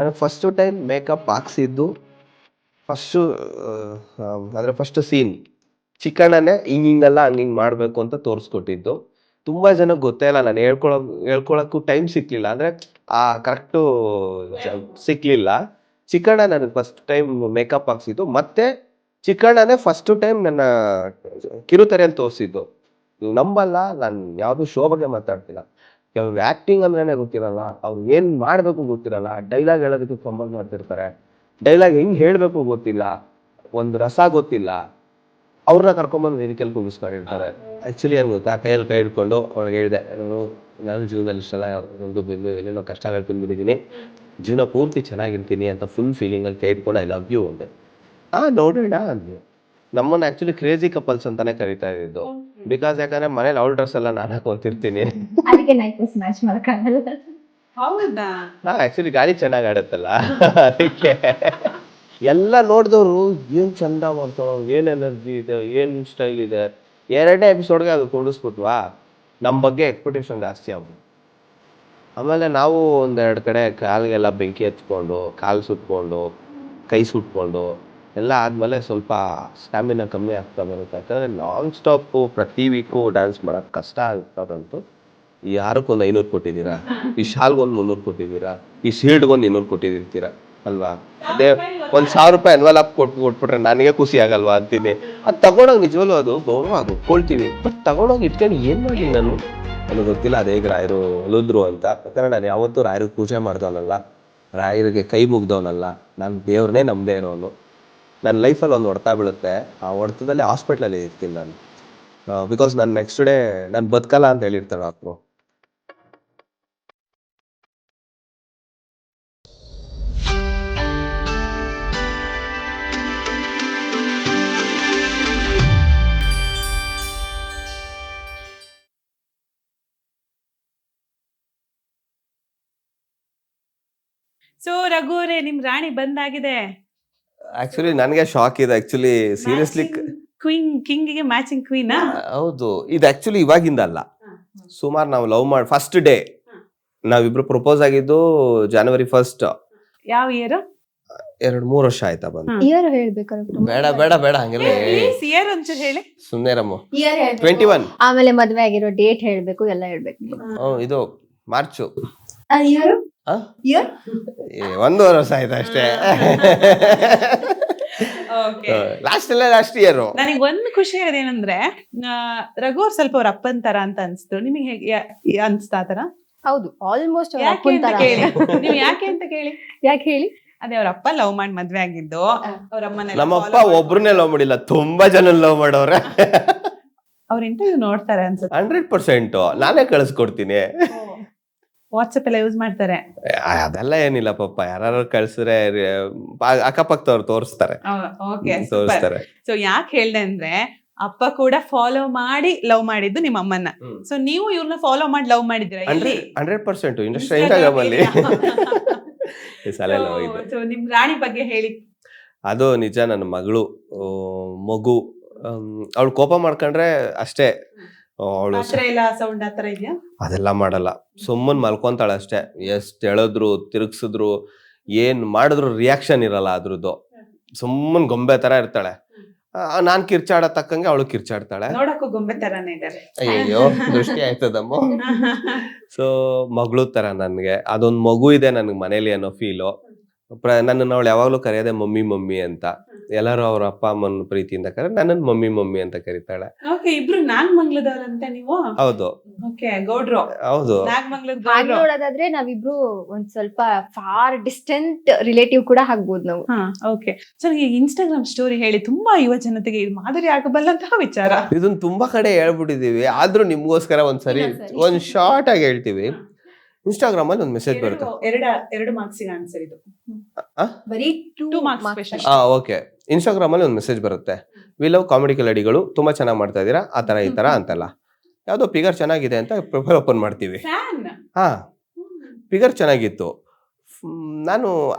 ನನಗೆ first time makeup ಹಾಕ್ಸಿದ್ದು first ಅಂದರೆ first scene ಚಿಕ್ಕಣ್ಣನೇ ಹಿಂಗೆಲ್ಲ ಹಂಗೆ ಮಾಡಬೇಕು ಅಂತ ತೋರಿಸ್ಕೊಟ್ಟಿದ್ದು. ತುಂಬ ಜನಕ್ಕೆ ಗೊತ್ತೇ ಇಲ್ಲ, ನಾನು ಹೇಳ್ಕೊಳಕ್ಕೂ ಟೈಮ್ ಸಿಕ್ಕಲಿಲ್ಲ, ಅಂದರೆ ಆ ಕರೆಕ್ಟು ಸಿಕ್ಕಲಿಲ್ಲ. ಚಿಕ್ಕಣ್ಣ ನನಗೆ ಫಸ್ಟ್ ಟೈಮ್ ಮೇಕಪ್ ಹಾಕ್ಸಿದ್ದು, ಮತ್ತು ಚಿಕ್ಕಣ್ಣನೇ ಫಸ್ಟು ಟೈಮ್ ನನ್ನ ಕಿರುತೆರೆಯಲ್ಲಿ ತೋರಿಸಿದ್ದು. ನಂಬಲ್ಲ, ನಾನು ಯಾವುದು ಶೋ ಬಗ್ಗೆ ಮಾತಾಡ್ತಿಲ್ಲ, ಆ್ಯಕ್ಟಿಂಗ್ ಅಂದ್ರೇ ಗೊತ್ತಿರಲ್ಲ, ಅವ್ರು ಏನು ಮಾಡಬೇಕು ಗೊತ್ತಿರಲ್ಲ, ಡೈಲಾಗ್ ಹೇಳೋದಕ್ಕೆ ಸಂಬಂಧ ಮಾಡ್ತಿರ್ತಾರೆ, ಡೈಲಾಗ್ ಹೆಂಗೆ ಹೇಳಬೇಕು ಗೊತ್ತಿಲ್ಲ, ಒಂದು ರಸ ಗೊತ್ತಿಲ್ಲ, ಅವ್ರನ್ನ ಕರ್ಕೊಂಬಂದು ವೇದಿಕೆಯಲ್ಲಿ ಕೂಗಿಸ್ಕೊಂಡಿರ್ತಾರೆ. ಆ್ಯಕ್ಚುಲಿ ಏನು ಗೊತ್ತಾ, ಕೈಯಲ್ಲಿ ಕೈ ಹಿಡ್ಕೊಂಡು ಅವ್ರಿಗೆ ಹೇಳಿದೆ, ನಾನು ಜೀವನದಲ್ಲಿ ಇಷ್ಟೆಲ್ಲ ಒಂದು ಏನೇನೋ ಕಷ್ಟಗಳು ತಿಂದ್ಬಿಟ್ಟಿದ್ದೀನಿ, ಜೀವನ ಪೂರ್ತಿ ಚೆನ್ನಾಗಿರ್ತೀನಿ ಅಂತ ಫುಲ್ ಫೀಲಿಂಗಲ್ಲಿ ಕೈ ಹಿಡ್ಕೊಂಡು ಐ ಲವ್ ಯು ಅಂದೆ. ನೋಡೋಣ ಅಂದ್ವಿ. ನಮ್ಮನ್ನು ಆ್ಯಕ್ಚುಲಿ ಕ್ರೇಜಿ ಕಪಲ್ಸ್ ಅಂತಾನೆ ಕರಿತಾ ಇದ್ದಿದ್ದು. ಬಿಕಾಸ್ ಯಾಕಂದ್ರೆ ಮನೇಲಿ ಅವ್ಳ ಡ್ರೆಸ್ ಎಲ್ಲ ನಾನು ಹಾಕೊಂತಿರ್ತೀನಿ. ಆಕ್ಚುಲಿ ಗಾಳಿ ಚೆನ್ನಾಗಿ ಆಡುತ್ತಲ್ಲ, ಅದಕ್ಕೆ ಎಲ್ಲ ನೋಡಿದವರು ಏನ್ ಚಂದ ಮಾಡ್ತಾವ, ಏನ್ ಎನರ್ಜಿ ಇದೆ, ಏನ್ ಸ್ಟೈಲ್ ಇದೆ. 2ನೇ ಎಪಿಸೋಡ್ಗೆ ಅದು ಕೂಡಿಸ್ಬಿಟ್ವಾ, ನಮ್ಮ ಬಗ್ಗೆ ಎಕ್ಸ್ಪೆಕ್ಟೇಷನ್ ಜಾಸ್ತಿ ಆಗ್ಬೋದು. ಆಮೇಲೆ ನಾವು 1-2 ಕಡೆ ಕಾಲಿಗೆಲ್ಲ ಬೆಂಕಿ ಹಚ್ಕೊಂಡು, ಕಾಲು ಸುಟ್ಕೊಂಡು, ಕೈ ಸುಟ್ಕೊಂಡು ಎಲ್ಲ ಆದಮೇಲೆ ಸ್ವಲ್ಪ ಸ್ಟ್ಯಾಮಿನಾ ಕಮ್ಮಿ ಆಗ್ತಾ ಬರುತ್ತೆ. ಯಾಕಂದರೆ ನಾನ್ ಸ್ಟಾಪು ಪ್ರತಿ ವೀಕು ಡ್ಯಾನ್ಸ್ ಮಾಡೋಕ್ಕೆ ಕಷ್ಟ ಆಗ್ತದಂತೂ. ಈ ಯಾರಕ್ಕೊಂದು 500 ಕೊಟ್ಟಿದ್ದೀರಾ, ಈ ಶಾಲ್ಗೊಂದು 300 ಕೊಟ್ಟಿದ್ದೀರಾ, ಈ ಶೀಲ್ಡ್ಗೊಂದು 200 ಕೊಟ್ಟಿರ್ತೀರಾ ಅಲ್ವಾ? ಅದೇ $1,000 ಎನ್ವಲಪ್ ಕೊಟ್ಬಿಟ್ರೆ ನನಗೆ ಖುಷಿ ಆಗಲ್ವಾ ಅಂತೀನಿ. ಅದು ತಗೊಂಡೋಗಿ ನಿಜವಲ್ಲೂ ಅದು ಗೌರವ ಕೊಡ್ತೀವಿ, ಬಟ್ ತಗೊಂಡೋಗಿ ಇಟ್ಕೊಂಡು ಏನು ಮಾಡಿ ನಾನು ನನಗೆ ಗೊತ್ತಿಲ್ಲ. ಅದೇ ರಾಯರು ಒಲಿದ್ರು ಅಂತ. ಯಾಕಂದರೆ ನಾನು ಯಾವತ್ತೂ ರಾಯರಿಗೆ ಪೂಜೆ ಮಾಡ್ದವನಲ್ಲ, ರಾಯರಿಗೆ ಕೈ ಮುಗ್ದವನಲ್ಲ, ನಾನು ದೇವ್ರನ್ನೇ ನಂಬದೇ ಇರೋನು. ನನ್ನ ಲೈಫಲ್ಲಿ ಒಂದು ಹೊಡೆತ ಬೀಳುತ್ತೆ, ಆ ಹೊಡೆತದಲ್ಲಿ ಹಾಸ್ಪಿಟ್ಲಲ್ಲಿ ಇರ್ತೀನಿ ನಾನು. ಬಿಕಾಸ್ ನಾನು ನೆಕ್ಸ್ಟ್ ಡೇ ನಾನು ಬದುಕಲ್ಲ ಅಂತ ಹೇಳಿರ್ತಾರೆ ಡಾಕ್ಟ್ರು. ಸೊ ರಘು ಅವರೇ, ನಿಮ್ ರಾಣಿ ಬಂದಾಗಿದೆ. ಆಕ್ಚುಲಿ ನನಗೆ ಶಾಕ್ ಇದೆ. ಆಕ್ಚುಲಿ ಸೀರಿಯಸ್ಲಿ ಕಿಂಗಿಗೆ ಮ್ಯಾಚಿಂಗ್ ಕ್ವೀನಾ? ಹೌದು. ಇದು ಆಕ್ಚುಲಿ ಇವಾಗಿಂದ ಅಲ್ಲ, ಸುಮಾರು ನಾವು ಲವ್ ಮಾಡಿ ಫಸ್ಟ್ ಡೇ ನಾವಿಬ್ರು ಪ್ರಪೋಸ್ ಆಗಿದ್ದು January 1st. ಯಾವ ಇಯರ್? 2-3 ವರ್ಷ ಆಯ್ತಾ ಬಂದು. ಇಯರ್ ಹೇಳ್ಬೇಕಾದ್ರೆ ಬೇಡ ಬೇಡ ಬೇಡ ಹಂಗೆಲ್ಲ ಇಯರ್ ಒಂಚೂರು ಹೇಳಿ. ಸುಮ್ಮನೆ ರಮ್ಮ. ಇಯರ್ 21. ಆಮೇಲೆ ಮದ್ವೆ ಆಗಿರೋ ಡೇಟ್ ಹೇಳ್ಬೇಕು, ಎಲ್ಲ ಹೇಳ್ಬೇಕು. ಇದು ಮಾರ್ಚು. ಇಯರ್ ಇಯರ್ 1 ವರ್ಷ ಆಯ್ತು ಅಷ್ಟೇ. Last year. ನನಗೆ ಒಂದು ಖುಷಿ ಆಗೋದೇನಂದ್ರೆ, ರಘು ಅವ್ರು ಸ್ವಲ್ಪ ಅವ್ರ ಅಪ್ಪನ್ ತರ ಅಂತ ಅನ್ಸ್ತು. ನಿಮಗೆ ಹೇಗೆ ಅನ್ಸ್ತಾ ಆ ತರ? ಹೌದು, ಆಲ್ಮೋಸ್ಟ್ ಯಾಕೆ ಅಂತ ಕೇಳಿ. ನೀವು ಯಾಕೆ ಅಂತ ಕೇಳಿ. ಯಾಕೆ ಹೇಳಿ? ಅದೇ ಅವ್ರ ಅಪ್ಪ ಲವ್ ಮಾಡಿ ಮದ್ವೆ ಆಗಿದ್ದು, ಅವ್ರ ಅಮ್ಮನ ನಮ್ಮಪ್ಪ ಒಬ್ರನ್ನೇ ಲವ್ ಮಾಡಿಲ್ಲ, ತುಂಬಾ ಜನ ಲವ್ ಮಾಡವ್ರೆ. ಅವ್ರ ಇಂಟರ್ವ್ಯೂ ನೋಡ್ತಾರೆ ಅನ್ಸುತ್ತೆ. 100% ನಾನೇ ಕಳಿಸ್ಕೊಡ್ತೀನಿ. ವಾಟ್ಸಪ್ ಎಲ್ಲ ಯೂಸ್ ಮಾಡ್ತಾರೆ? ಅದೆಲ್ಲ ಏನಿಲ್ಲ ಪಾಪ, ಯಾರು ಕಳ್ಸಿದ್ರೆ ಅಕ್ಕಪಕ್ಕದವ್ರು ತೋರಿಸ್ತಾರೆ. ಸೊ ಯಾಕೆ ಹೇಳ್ದೆ ಅಂದ್ರೆ, ಅಪ್ಪ ಕೂಡ ಫಾಲೋ ಮಾಡಿ ಲವ್ ಮಾಡಿದ್ದು ನಿಮ್ಮ ಅಮ್ಮನ್ನ. ಸೊ ನೀವು ಇವ್ರನ್ನ ಫಾಲೋ ಮಾಡಿ ಲವ್ ಮಾಡಿದ್ರ? 100% ಇನ್ಸ್ಟಾಗ್ರಾಮ್ ಅಲ್ಲಿ. ನಿಮ್ ರಾಣಿ ಬಗ್ಗೆ ಹೇಳಿ. ಅದು ನಿಜ, ನನ್ನ ಮಗಳು ಮಗು. ಅವಳು ಕೋಪ ಮಾಡ್ಕೊಂಡ್ರೆ ಅಷ್ಟೇ, ಅವಳು ಸೌಂಡ್ ಆತರ ಇದೆಯಾ? ಅದೆಲ್ಲ ಮಾಡಲ್ಲ, ಸುಮ್ಮನ್ ಮಲ್ಕೊಂತಾಳೆ ಅಷ್ಟೇ. ಎಷ್ಟ್ ಎಳೆದ್ರು ತಿರುಗ್ಸಿದ್ರು ಏನ್ ಮಾಡಿದ್ರು ರಿಯಾಕ್ಷನ್ ಇರಲ್ಲ ಅದ್ರದ್ದು. ಸುಮ್ಮನ್ ಗೊಂಬೆ ತರ ಇರ್ತಾಳೆ. ನಾನ್ ಕಿರ್ಚಾಡ ತಕ್ಕಂಗೆ ಅವಳು ಕಿರ್ಚಾಡ್ತಾಳೆ. ನೋಡಕ್ಕೂ ಗೊಂಬೆ ತರಾನೇ ಇದ್ದಾರೆ. ಅಯ್ಯೋ ದೃಷ್ಟಿ ಆಯ್ತದಮ್ಮ. ಸೊ ಮಗಳು ತರ ನನ್ಗೆ ಅದೊಂದ್ ಮಗು ಇದೆ ನನ್ಗೆ ಮನೇಲಿ ಅನ್ನೋ ಫೀಲು. ನನ್ನನ್ನು ಅವಳು ಯಾವಾಗ್ಲೂ ಕರೆಯೋದೆ ಮಮ್ಮಿ ಮಮ್ಮಿ ಅಂತ. ಎಲ್ಲರೂ ಅವ್ರ ಅಪ್ಪ ಅಮ್ಮನ ಪ್ರೀತಿಯಿಂದ ಕರೆ ನನ್ನನ್ನು ಮಮ್ಮಿ ಮಮ್ಮಿ ಅಂತ ಕರೀತಾಳೆ. ಇಬ್ರು ನಾಗಮಂಗ್ಲದವ್ರಂತೆ ನೀವು? ಹೌದು. ಗೌಡ್ರು? ಹೌದು. ನೋಡೋದಾದ್ರೆ ನಾವಿಬ್ರು ಒಂದ್ ಸ್ವಲ್ಪ ಫಾರ್ ಡಿಸ್ಟೆಂಟ್ ರಿಲೇಟಿವ್ ಕೂಡ ಆಗ್ಬೋದು ನಾವು. ಓಕೆ. ಸೊ ಇನ್ಸ್ಟಾಗ್ರಾಮ್ ಸ್ಟೋರಿ ಹೇಳಿ, ತುಂಬಾ ಯುವ ಜನತೆಗೆ ಇದು ಮಾದರಿ ಆಗಬಲ್ಲಂತಹ ವಿಚಾರ. ಇದನ್ನ ತುಂಬಾ ಕಡೆ ಹೇಳ್ಬಿಟ್ಟಿದೀವಿ, ಆದ್ರೂ ನಿಮ್ಗೋಸ್ಕರ ಒಂದ್ಸರಿ ಒಂದ್ ಶಾರ್ಟ್ ಆಗಿ ಹೇಳ್ತೀವಿ. ಇನ್ಸ್ಟಾಗ್ರಾಮ್ ಅಲ್ಲಿ ಒಂದು ಮೆಸೇಜ್ ಬರುತ್ತೆ. 2 ಮಾರ್ಕ್ಸಿಗೆ ಆನ್ಸರ್ ಇದು. ಬರೀ 2 ಮಾರ್ಕ್ಸ್ ಸ್ಪೆಷಲ್. ಓಕೆ. ಇನ್ಸ್ಟಾಗ್ರಾಮ್ ಅಲ್ಲಿ ಒಂದು ಮೆಸೇಜ್ ಬರುತ್ತೆ, ವಿ ಲವ್ ಕಾಮಿಡಿ ಕಲಡಿಗಳು, ತುಂಬಾ ಚೆನ್ನಾಗಿ ಮಾಡ್ತಾ ಇದೀರಾ, ಆ ತರ ಈ ತರ ಅಂತೆಲ್ಲ. ಯಾವ್ದೋ ಫಿಗರ್ ಚೆನ್ನಾಗಿದೆ ಅಂತ ಪ್ರೊಫೈಲ್ ಓಪನ್ ಮಾಡ್ತೀವಿ. ಫಿಗರ್ ಚೆನ್ನಾಗಿತ್ತು. ನಾನು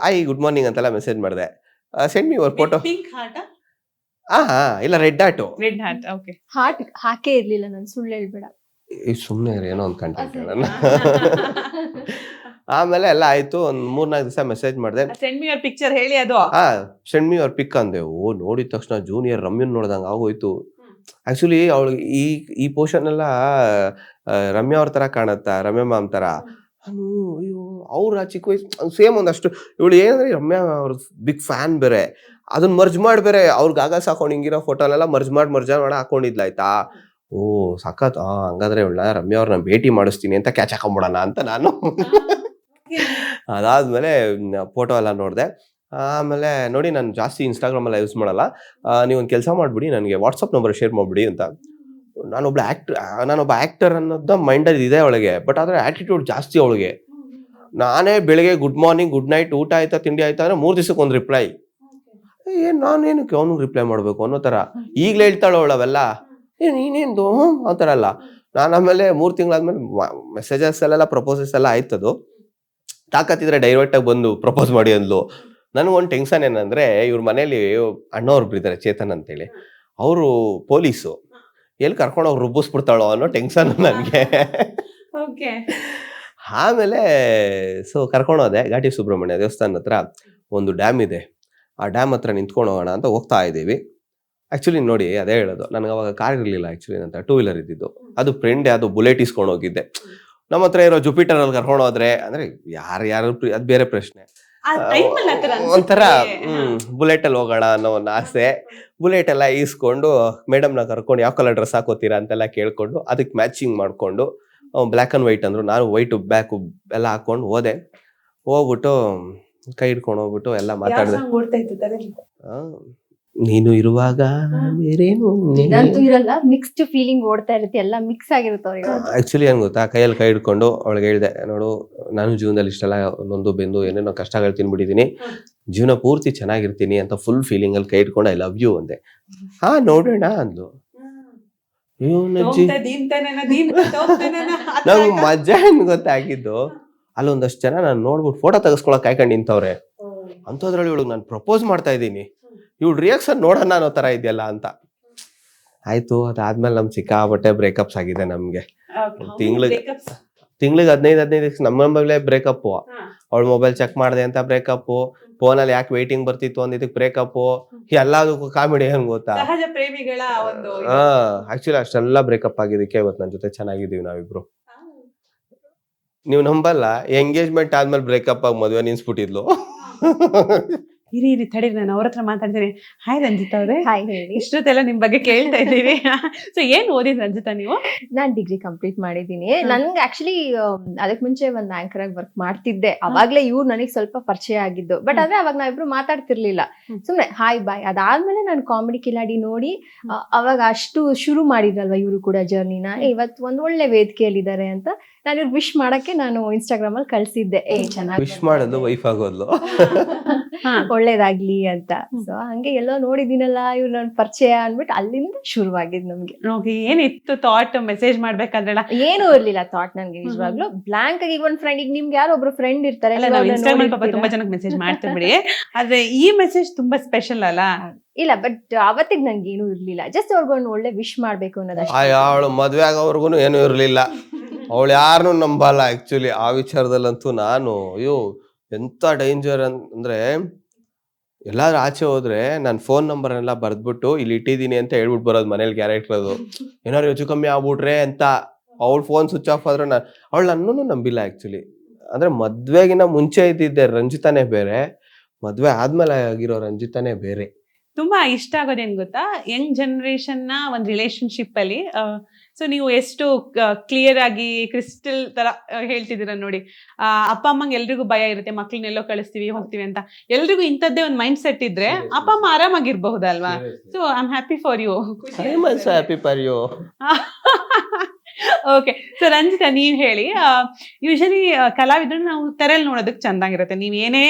ಗುಡ್ ಮಾರ್ನಿಂಗ್ ಅಂತೆಲ್ಲ ಮೆಸೇಜ್ ಮಾಡಿದೆ. Send me your photo. ಇಲ್ಲ ರೆಡ್ ಹಾರ್ಟ್. ಓಕೆ. ಹಾರ್ಟ್ ಹಾಕೇ ಇರ್ಲಿಲ್ಲ ನಾನು, ಸುಳ್ಳು ಹೇಳ್ಬೇಡ. ಸುಮ್ಮನೆ ಏನೋ ಒಂದು ಕಂಟೆಂಟ್ ಹೇಳೋಣ. ಆಮೇಲೆ ಎಲ್ಲ ಆಯ್ತು, ಒಂದ್ 3-4 ದಿವಸ ಮೆಸೇಜ್ ಮಾಡಿದೆ. ಸೆಂಡ್ ಮಿ ಯುವರ್ ಪಿಕ್ಚರ್ ಹೇಳಿ ಅದು. ಸೆಂಡ್ ಮಿ ಯುವರ್ ಪಿಕ್ ಅಂದೆ. ನೋಡಿದ ತಕ್ಷಣ ಜೂನಿಯರ್ ರಮ್ಯನ್ ನೋಡ್ದಂಗ ಆಗೋಯ್ತು. ಆಕ್ಚುಲಿ ಅವಳು ಈ ಪೋರ್ಷನ್ ಎಲ್ಲ ರಮ್ಯಾ ಅವ್ರ ತರ ಕಾಣತ್ತಾ, ರಮ್ಯಾ ಮ್ಯಾಮ್ ತರ. ನಾನು ಅಯ್ಯೋ ಅವ್ರ ಚಿಕ್ಕ ವಯಸ್ಸು ಸೇಮ್ ಒಂದಷ್ಟು. ಇವಳು ಏನಂದ್ರೆ ರಮ್ಯಾ ಅವ್ರ ಬಿಗ್ ಫ್ಯಾನ್ ಬೇರೆ, ಅದನ್ನ ಮರ್ಜ್ ಮಾಡಿ ಬೇರೆ ಅವ್ರಿಗೆ ಆಗಾಸ್ ಹಾಕೊಂಡು ಹಿಂಗಿರೋ ಫೋಟೋನೆಲ್ಲ ಮರ್ಜ್ ಮಾಡಿ ಹಾಕೊಂಡಿದ್ಲಾಯ್ತಾ. ಓ ಸಖತ್, ಹಂಗಾದ್ರೆ ಇವಳ ರಮ್ಯಾ ಅವ್ರನ್ನ ಭೇಟಿ ಮಾಡಿಸ್ತೀನಿ ಅಂತ ಕ್ಯಾಚ್ ಹಾಕೊಂಡ್ಬಿಡೋಣ ಅಂತ ನಾನು. ಅದಾದ್ಮೇಲೆ ಫೋಟೋ ಎಲ್ಲ ನೋಡಿದೆ. ಆಮೇಲೆ ನೋಡಿ, ನಾನು ಜಾಸ್ತಿ ಇನ್ಸ್ಟಾಗ್ರಾಮ್ ಎಲ್ಲ ಯೂಸ್ ಮಾಡಲ್ಲ, ನೀವೊಂದು ಕೆಲಸ ಮಾಡ್ಬಿಡಿ, ನನಗೆ ವಾಟ್ಸಪ್ ನಂಬರ್ ಶೇರ್ ಮಾಡ್ಬಿಡಿ ಅಂತ. ನಾನೊಬ್ಬ ಆಕ್ಟರ್ ಅನ್ನೋದು ಮೈಂಡಲ್ಲಿ ಇದೆ ಅವಳಿಗೆ, ಬಟ್ ಆದ್ರೆ ಆಟಿಟ್ಯೂಡ್ ಜಾಸ್ತಿ ಅವಳಿಗೆ. ನಾನೇ ಬೆಳಿಗ್ಗೆ ಗುಡ್ ಮಾರ್ನಿಂಗ್, ಗುಡ್ ನೈಟ್, ಊಟ ಆಯ್ತಾ, ತಿಂಡಿ ಆಯ್ತಾ ಅಂದ್ರೆ 3 ದಿವಸಕ್ಕೆ ಒಂದು ರಿಪ್ಲೈ. ನಾನೇನಕ್ಕೆ ಅವನಿಗೆ ರಿಪ್ಲೈ ಮಾಡ್ಬೇಕು ಅನ್ನೋ ತರ ಈಗ್ಲೇ ಹೇಳ್ತಾಳೆ ಅವಳವೆಲ್ಲ. ನೀನೇನು ಆ ಥರ ಅಲ್ಲ. ನಾನು ಆಮೇಲೆ 3 ತಿಂಗಳಾದ್ಮೇಲೆ ಮೆಸೇಜಸ್ ಎಲ್ಲ ಪ್ರಪೋಸಸ್ ಎಲ್ಲ ಆಯ್ತದು. ತಾಕತ್ತಿದ್ರೆ ಡೈರೆಕ್ಟ್ ಆಗಿ ಬಂದು ಪ್ರಪೋಸ್ ಮಾಡಿ ಅಂದ್ಲು. ನನಗೊಂದು ಟೆನ್ಷನ್ ಏನಂದ್ರೆ, ಇವ್ರ ಮನೇಲಿ ಅಣ್ಣವ್ರು ಇದ್ದಾರೆ ಚೇತನ್ ಅಂತೇಳಿ, ಅವರು ಪೊಲೀಸು, ಎಲ್ಲಿ ಕರ್ಕೊಂಡು ಅವ್ರು ರುಬ್ಬಿಸ್ಬಿಡ್ತಾಳೋ ಅನ್ನೋ ಟೆನ್ಷನ್ ನನಗೆ. ಆಮೇಲೆ ಕರ್ಕೊಂಡು ಹೋದೆ ಘಾಟಿ ಸುಬ್ರಹ್ಮಣ್ಯ ದೇವಸ್ಥಾನದ ಹತ್ರ ಒಂದು ಡ್ಯಾಮ್ ಇದೆ, ಆ ಡ್ಯಾಮ್ ಹತ್ರ ನಿಂತ್ಕೊಂಡು ಹೋಗೋಣ ಅಂತ ಹೋಗ್ತಾ ಇದ್ದೀವಿ. ಆಕ್ಚುಲಿ ನೋಡಿ, ಅದೇ ಹೇಳೋದು, ನನಗೆ ಅವಾಗ ಕಾರ್ ಇರಲಿಲ್ಲ ಆಕ್ಚುಲಿ, ನಂತರ 2 ವೀಲರ್ ಇದ್ದಿದ್ದು. ಅದು ಫ್ರೆಂಡ್ ಯಾವುದು ಬುಲೆಟ್ ಇಸ್ಕೊಂಡು ಹೋಗಿದ್ದೆ. ನಮ್ಮ ಹತ್ರ ಇರೋ ಜುಪಿಟರ್ ಅಲ್ಲಿ ಕರ್ಕೊಂಡು ಹೋದ್ರೆ ಅಂದ್ರೆ ಯಾರು ಅದು ಬೇರೆ ಪ್ರಶ್ನೆ. ಒಂಥರ ಬುಲೆಟ್ ಅಲ್ಲಿ ಹೋಗೋಣ ಅನ್ನೋ ಒಂದು ಆಸೆ. ಬುಲೆಟ್ ಎಲ್ಲ ಈಸ್ಕೊಂಡು ಮೇಡಮ್ನ ಕರ್ಕೊಂಡು ಯಾವ ಕಲರ್ ಡ್ರೆಸ್ ಹಾಕೋತೀರಾ ಅಂತೆಲ್ಲ ಕೇಳ್ಕೊಂಡು ಅದಕ್ಕೆ ಮ್ಯಾಚಿಂಗ್ ಮಾಡ್ಕೊಂಡು, ಬ್ಲ್ಯಾಕ್ ಅಂಡ್ ವೈಟ್ ಅಂದ್ರು, ನಾನು ವೈಟ್ ಬ್ಯಾಕ್ ಎಲ್ಲ ಹಾಕೊಂಡು ಹೋದೆ. ಹೋಗ್ಬಿಟ್ಟು ಕೈ ಹಿಡ್ಕೊಂಡು ಹೋಗ್ಬಿಟ್ಟು ಎಲ್ಲ ಮಾತಾಡಿದೆ. ನೀನು ಇರುವಾಗ ಬೇರೇನು ಇರಲ್ಲ, ಮಿಕ್ಸ್ಡ್ ಫೀಲಿಂಗ್ ಓಡ್ತಾ ಇರುತ್ತೆ, ಎಲ್ಲ ಮಿಕ್ಸ್ ಆಗಿರುತ್ತೆ ಅವ್ರಿಗೆ. ಆಕ್ಚುಲಿ ಏನ್ ಗೊತ್ತಾ, ಕೈಯಲ್ಲಿ ಕೈ ಹಿಡ್ಕೊಂಡು ಅವಳಿಗೆ ಹೇಳಿದೆ, ನೋಡು ನಾನು ಜೀವನದಲ್ಲಿ ಇಷ್ಟೆಲ್ಲ ನೊಂದು ಬೆಂದು ಏನೇನೋ ಕಷ್ಟಗಳು ತಿನ್ಬಿಟ್ಟಿದೀನಿ, ಜೀವನ ಪೂರ್ತಿ ಚೆನ್ನಾಗಿರ್ತೀನಿ ಅಂತ ಫುಲ್ ಫೀಲಿಂಗ್ ಅಲ್ಲಿ ಕೈ ಹಿಡ್ಕೊಂಡು ಐ ಲವ್ ಯು ಅಂದೆ. ನೋಡೋಣ ಅಂದ್ಲು. ನಂಗೆ ಮಜಾ ಏನ್ ಗೊತ್ತಾಗಿದ್ದು, ಅಲ್ಲೊಂದಷ್ಟು ಜನ ನಾನು ನೋಡ್ಬಿಟ್ಟು ಫೋಟೋ ತೆಗೆಸ್ಕೊಳಕ್ ಕಾಯ್ಕೊಂಡು ನಿಂತವ್ರೆ. ಅಂತದ್ರಲ್ಲಿ ಇವಳು ನಾನು ಪ್ರಪೋಸ್ ಮಾಡ್ತಾ ಇದ್ದೀನಿ, ಇವಳು ರಿಯಾಕ್ಷನ್ ನೋಡೋಣ ಅನ್ನೋ ತರ ಇದೆಯಲ್ಲ ಅಂತ. ಆಯ್ತು, ಅದಾದ್ಮೇಲೆ ನಮ್ ಸಿಕ್ಕಾಪಟ್ಟೆ ಬ್ರೇಕಪ್ಸ್ ಆಗಿದೆ ನಮ್ಗೆ. ತಿಂಗ್ಳಿಗೆ 15 ನಮ್ಮ ಮೊಬೈಲೇ ಬ್ರೇಕಪ್. ಅವಳ ಮೊಬೈಲ್ ಚೆಕ್ ಮಾಡಿದೆ ಅಂತ ಬ್ರೇಕಪ್, ಫೋನಲ್ಲಿ ಯಾಕೆ ವೇಟಿಂಗ್ ಬರ್ತಿತ್ತು ಅಂದಿದ್ದಕ್ಕೆ ಬ್ರೇಕಪ್, ಎಲ್ಲದಕ್ಕೂ ಕಾಮಿಡಿ ಏನ್ ಗೊತ್ತಾ. ಆಕ್ಚುಲಿ ಅಷ್ಟೆಲ್ಲ ಬ್ರೇಕಪ್ ಆಗಿದ್ದಕ್ಕೆ ಇವತ್ತು ನನ್ನ ಜೊತೆ ಚೆನ್ನಾಗಿದ್ದೀವಿ ನಾವಿಬ್ರು. ನೀವು ನಂಬಲ್ಲ, ಎಂಗೇಜ್ಮೆಂಟ್ ಆದ್ಮೇಲೆ ಬ್ರೇಕಪ್ ಆಗಿ ಮದುವೆ ನಿನ್ಸ್ಬಿಟ್ಟಿದ್ಲು. ಇರಿ ತಡೀರಿ, ನಾನು ಅವ್ರ ಹತ್ರ ಮಾತಾಡ್ತೀನಿ. ಹಾಯ್ ರಂಜಿತಾ ಅವ್ರೆ. ಹಾಯ್, ಹೇಳಿ. ಇಷ್ಟೊತ್ತೆಲ್ಲ ನಿಮ್ ಬಗ್ಗೆ ಕೇಳ್ತಾ ಇದ್ದೀವಿ. ಸೊ ಏನ್ ಓದಿದ್ ರಂಜಿತಾ ನೀವು? ನಾನ್ ಡಿಗ್ರಿ ಕಂಪ್ಲೀಟ್ ಮಾಡಿದೀನಿ. ನನ್ಗೆ ಆಕ್ಚುಲಿ ಅದಕ್ ಮುಂಚೆ ಒಂದ್ ಆಂಕರ್ ಆಗಿ ವರ್ಕ್ ಮಾಡ್ತಿದ್ದೆ. ಅವಾಗ್ಲೇ ಇವ್ರು ನನಗ್ ಸ್ವಲ್ಪ ಪರಿಚಯ ಆಗಿದ್ದು, ಬಟ್ ಆದ್ರೆ ಅವಾಗ ನಾವಿಬ್ರು ಮಾತಾಡ್ತಿರ್ಲಿಲ್ಲ, ಸುಮ್ನೆ ಹಾಯ್ ಬಾಯ್. ಅದಾದ್ಮೇಲೆ ನಾನು ಕಾಮಿಡಿ ಕಿಲಾಡಿ ನೋಡಿ ಅವಾಗ ಅಷ್ಟು ಶುರು ಮಾಡಿದ್ರಲ್ವಾ ಇವ್ರು ಕೂಡ ಜರ್ನಿನ. ಇವತ್ತು ಒಂದ್ ಒಳ್ಳೆ ವೇದಿಕೆಯಲ್ಲಿದ್ದಾರೆ ಅಂತ ನಾನು ಇವ್ರು ವಿಶ್ ಮಾಡಕ್ಕೆ ನಾನು ಇನ್ಸ್ಟಾಗ್ರಾಮ್ ಅಲ್ಲಿ ಕಳ್ಸಿದ್ದೆ, ಚೆನ್ನಾಗಿ ವಿಶ್ ಮಾಡೋದು ವೈಫ್ ಆಗೋದ್ಲು, ಒಳ್ಳೇದಾಗ್ಲಿ ಅಂತ. ಸೊ ಹಂಗೆ ಎಲ್ಲೋ ನೋಡಿದಿನಲ್ಲ ಇವ್ರು ನನ್ ಪರಿಚಯ ಅನ್ಬಿಟ್ಟು ಅಲ್ಲಿಂದ ಶುರುವಾಗಿದ್ ನಮ್ಗೆ. ಏನಿತ್ತು ಥಾಟ್ ಮೆಸೇಜ್ ಮಾಡ್ಬೇಕಂದ್ರಲ್ಲ? ಏನು ಇರ್ಲಿಲ್ಲ ಥಾಟ್ ನನ್ಗೆ, ನಿಜವಾಗ್ಲೂ ಬ್ಲಾಂಕ್ ಆಗಿ. ಒಂದ್ ಫ್ರೆಂಡ್, ಈಗ ನಿಮ್ಗೆ ಯಾರೋ ಒಬ್ರು ಫ್ರೆಂಡ್ ಇರ್ತಾರೆ, ತುಂಬಾ ಜನಕ್ಕೆ ಮೆಸೇಜ್ ಮಾಡ್ತಿರ್ಬಿಡಿ, ಆದ್ರೆ ಈ ಮೆಸೇಜ್ ತುಂಬಾ ಸ್ಪೆಷಲ್ ಅಲ್ಲ? ಇಲ್ಲ, ಬಟ್ ಅವತ್ತಿಗೆ ನನ್ಗೆ ಏನು ಇರ್ಲಿಲ್ಲ, ಜಸ್ಟ್ ಅವ್ರಿಗೊಂದು ಒಳ್ಳೆ ವಿಶ್ ಮಾಡ್ಬೇಕು ಅನ್ನೋದಷ್ಟೇ. ಅವಳು ಮದ್ವೆ ಆಗೋವರೆಗೂ ಏನು ಇರ್ಲಿಲ್ಲ, ಅವಳು ಯಾರನ್ನು ನಂಬಲ್ಲ ಆಕ್ಚುಲಿ. ಆ ವಿಚಾರದಲ್ಲಂತೂ ನಾನು ಅಯ್ಯೋ ಎಂತ ಡೇಂಜರ್ ಅಂದ್ರೆ, ಎಲ್ಲಾದ್ರೂ ಆಚೆ ಹೋದ್ರೆ ನಾನು ಫೋನ್ ನಂಬರ್ ಎಲ್ಲ ಬರ್ದ್ಬಿಟ್ಟು ಇಲ್ಲಿ ಇಟ್ಟಿದ್ದೀನಿ ಅಂತ ಹೇಳ್ಬಿಟ್ಟು ಬರೋದು ಮನೇಲಿ ಕ್ಯಾರೆಕ್ಟರ್. ಅದು ಏನಾದ್ರು ಹೆಚ್ಚು ಕಮ್ಮಿ ಆಗ್ಬಿಟ್ರೆ ಅಂತ. ಅವಳು ಫೋನ್ ಸ್ವಿಚ್ ಆಫ್ ಆದ್ರೆ ಅವಳು ನನ್ನೂ ನಂಬಿಲ್ಲ ಆಕ್ಚುಲಿ. ಅಂದ್ರೆ ಮದ್ವೆಗಿನ ಮುಂಚೆ ಇದ್ದಿದ್ದೆ ರಂಜಿತಾನೇ ಬೇರೆ, ಮದ್ವೆ ಆದ್ಮೇಲೆ ಆಗಿರೋ ರಂಜಿತಾನೇ ಬೇರೆ. ತುಂಬಾ ಇಷ್ಟ ಆಗೋದೇನ್ ಗೊತ್ತಾ, ಯಂಗ್ ಜನರೇಷನ್ ನ ಒಂದು ರಿಲೇಶನ್ಶಿಪ್ ಅಲ್ಲಿ ಸೊ ನೀವು ಎಷ್ಟು ಕ್ಲಿಯರ್ ಆಗಿ ಕ್ರಿಸ್ಟಲ್ ತರ ಹೇಳ್ತಿದ್ದೀರಾ ನೋಡಿ. ಅಪ್ಪ ಅಮ್ಮಂಗೆ ಎಲ್ರಿಗೂ ಭಯ ಇರುತ್ತೆ, ಮಕ್ಳನ್ನೆಲ್ಲೋ ಕಳಿಸ್ತೀವಿ ಹೋಗ್ತೀವಿ ಅಂತ. ಎಲ್ರಿಗೂ ಇಂಥದ್ದೇ ಒಂದು ಮೈಂಡ್ ಸೆಟ್ ಇದ್ರೆ ಅಪ್ಪ ಅಮ್ಮ ಆರಾಮಾಗಿರ್ಬಹುದಲ್ವಾ? So I am happy for you. Happy for you. Okay, so Ranjitha ನೀವ್ ಹೇಳಿ, ಯೂಶಲಿ ಕಲಾವಿದ್ರು ನಾವು ತೆರೆಲ್ ನೋಡೋದಕ್ಕೆ ಚಂದಾಗಿರುತ್ತೆ. ನೀವ್ ಏನೇ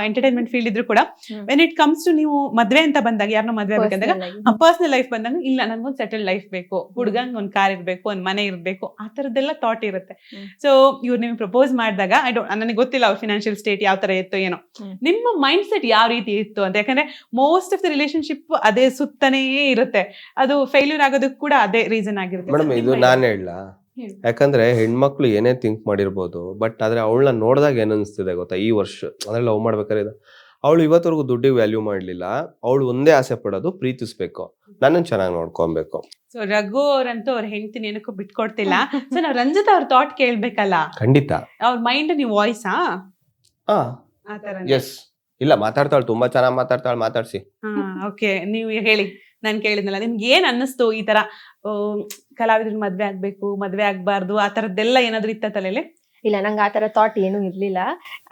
ಎಂಟರ್ಟೈನ್ಮೆಂಟ್ ಫೀಲ್ಡ್ ಇದ್ರು ಕೂಡ ವೆನ್ ಇಟ್ ಕಮ್ಸ್ ಟು ನೀವು ಮದ್ವೆ ಅಂತ ಬಂದಾಗ, ಯಾರನ್ನ ಮದ್ವೆ ಆಗ್ಬೇಕಂದಾಗ, ಪರ್ಸನಲ್ ಲೈಫ್ ಬಂದಾಗ ಇಲ್ಲ ನನ್ಗೊಂದು ಸೆಟಲ್ ಲೈಫ್ ಬೇಕು, ಹುಡ್ಗಂಗ್ ಒಂದ್ ಕಾರ್ ಇರ್ಬೇಕು, ಒಂದ್ ಮನೆ ಇರ್ಬೇಕು, ಆ ತರದ್ದೆಲ್ಲ ಥಾಟ್ ಇರುತ್ತೆ. ಸೊ ಇವ್ರು ನಿಮ್ಗೆ ಪ್ರಪೋಸ್ ಮಾಡಿದಾಗ ನನಗೆ ಗೊತ್ತಿಲ್ಲ ಅವ್ರ ಫಿನಾನ್ಷಿಯಲ್ ಸ್ಟೇಟ್ ಯಾವ ತರ ಇತ್ತು ಏನೋ, ನಿಮ್ಮ ಮೈಂಡ್ ಸೆಟ್ ಯಾವ ರೀತಿ ಇತ್ತು ಅಂತ. ಯಾಕಂದ್ರೆ ಮೋಸ್ಟ್ ಆಫ್ ದ ರಿಲೇಶನ್ಶಿಪ್ ಅದೇ ಸುತ್ತನೇ ಇರುತ್ತೆ, ಅದು ಫೇಲ್ಯೂರ್ ಆಗೋದಕ್ಕೆ ಕೂಡ ಅದೇ ರೀಸನ್ ಆಗಿರುತ್ತೆ. ಮೇಡಮ್ ಇದು ನಾನು ಹೇಳ, ಯಾಕಂದ್ರೆ ಹೆಣ್ಮಕ್ಳು ಏನೇ ಥಿಂಕ್ ಮಾಡಿರ್ಬೋದು, ಬಟ್ ಆದ್ರೆ ಅವಳನ್ನ ನೋಡಿದಾಗ ಏನ್ ಅನಿಸ್ತಿದೆ ಗೊತ್ತಾ, ಈ ವರ್ಷ ಅಂದ್ರೆ ಲವ್ ಮಾಡ್ಬೇಕಾದ್ರೆ ಅವಳು ಇವತ್ತವರೆಗೂ ದುಡ್ಡಿಗೆ ವ್ಯಾಲ್ಯೂ ಮಾಡ್ಲಿಲ್ಲ. ಅವಳು ಒಂದೇ ಆಸೆ ಪಡೋದು ಪ್ರೀತಿಸ್ಬೇಕು, ನನ್ನನ್ನು ಚೆನ್ನಾಗಿ ನೋಡ್ಕೊಬೇಕು. ಸೊ ರಘು ಅವ್ರಂತೂ ಅವ್ರ ಹೆಂಡತಿನ ಏನಕ್ಕೂ ಬಿಟ್ಕೊಡ್ತಿಲ್ಲ. ಸೊ ನಾವ್ ರಂಜಿತ್ ಅವ್ರ ಥಾಟ್ ಕೇಳ್ಬೇಕಲ್ಲ, ಖಂಡಿತ. ಅವ್ರ ಮೈಂಡ್ ನೀವು ವಾಯ್ಸಾ ಹಾ ಆತರ? ಎಸ್, ಇಲ್ಲ ಮಾತಾಡ್ತಾಳೆ, ತುಂಬಾ ಚೆನ್ನಾಗಿ ಮಾತಾಡ್ತಾಳೆ, ಮಾತಾಡ್ಸಿ. ಓಕೆ, ನೀವು ಹೇಳಿ. ನಾನ್ ಕೇಳಿದ್ನಲ್ಲ, ನಿಮ್ಗೆ ಏನ್ ಅನ್ನಿಸ್ತು ಈ ತರ ಕಲಾವಿದ್ರ ಮದ್ವೆ ಆಗ್ಬೇಕು, ಮದ್ವೆ ಆಗ್ಬಾರ್ದು, ಆ ತರದ್ದೆಲ್ಲ ಏನಾದ್ರು ಇತ್ತ ತಲೆಯಲ್ಲಿ? ಇಲ್ಲ, ನಂಗೆ ಆ ತರ ಥಾಟ್ ಏನೂ ಇರ್ಲಿಲ್ಲ.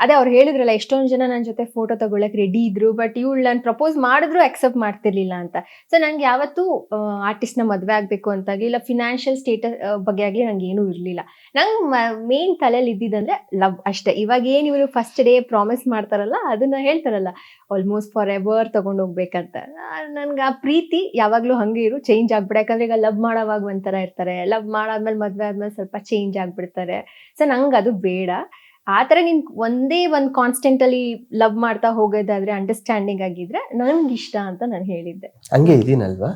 ಅದೇ ಅವ್ರು ಹೇಳಿದ್ರಲ್ಲ, ಎಷ್ಟೊಂದ್ ಜನ ನನ್ನ ಜೊತೆ ಫೋಟೋ ತಗೊಳಕ್ ರೆಡಿ ಇದ್ರು, ಬಟ್ ಇವಳು ನಾನು ಪ್ರಪೋಸ್ ಮಾಡಿದ್ರು ಅಕ್ಸೆಪ್ಟ್ ಮಾಡ್ತಿರ್ಲಿಲ್ಲ ಅಂತ. ಸೊ ನಂಗೆ ಯಾವತ್ತೂ ಆರ್ಟಿಸ್ಟ್ ನ ಮದ್ವೆ ಆಗ್ಬೇಕು ಅಂತಾಗ್ಲಿ, ಇಲ್ಲ ಫಿನಾನ್ಷಿಯಲ್ ಸ್ಟೇಟಸ್ ಬಗ್ಗೆ ಆಗ್ಲಿ ನಂಗೆ ಏನೂ ಇರ್ಲಿಲ್ಲ. ನಂಗೆ ಮೇನ್ ತಲೆಯಲ್ಲಿ ಇದ್ದಿದ್ದಂದ್ರೆ ಲವ್ ಅಷ್ಟೇ. ಇವಾಗ ಏನ್ ಇವರು ಫಸ್ಟ್ ಡೇ ಪ್ರಾಮಿಸ್ ಮಾಡ್ತಾರಲ್ಲ, ಅದನ್ನ ಹೇಳ್ತಾರಲ್ಲ ಆಲ್ಮೋಸ್ಟ್ ಫಾರ್ ಎವರ್ ತಗೊಂಡ್ ಹೋಗ್ಬೇಕಂತ. ನನ್ಗೆ ಆ ಪ್ರೀತಿ ಯಾವಾಗ್ಲೂ ಹಂಗೆ ಇರು, ಚೇಂಜ್ ಆಗ್ಬಿಡ. ಯಾಕಂದ್ರೆ ಈಗ ಲವ್ ಮಾಡೋವಾಗ ಒಂಥರ ಇರ್ತಾರೆ, ಲವ್ ಮಾಡಾದ್ಮೇಲೆ ಮದ್ವೆ ಆದ್ಮೇಲೆ ಸ್ವಲ್ಪ ಚೇಂಜ್ ಆಗ್ಬಿಡ್ತಾರೆ. ಸೊ ನಂಗೆ ಅದು ಬೇಡ. ಆತರ ನೀನ್ ಒಂದೇ ಒಂದ್ ಕಾನ್ಸ್ಟೆಂಟ್ ಅಲ್ಲಿ ಲವ್ ಮಾಡ್ತಾ ಹೋಗೋದಾದ್ರೆ, ಅಂಡರ್ಸ್ಟ್ಯಾಂಡಿಂಗ್ ಆಗಿದ್ರೆ ನನ್ಗೆ ಇಷ್ಟ ಅಂತ ನಾನು ಹೇಳಿದ್ದೆ. ಹಂಗೆ ಇದೀನಲ್ವಾ?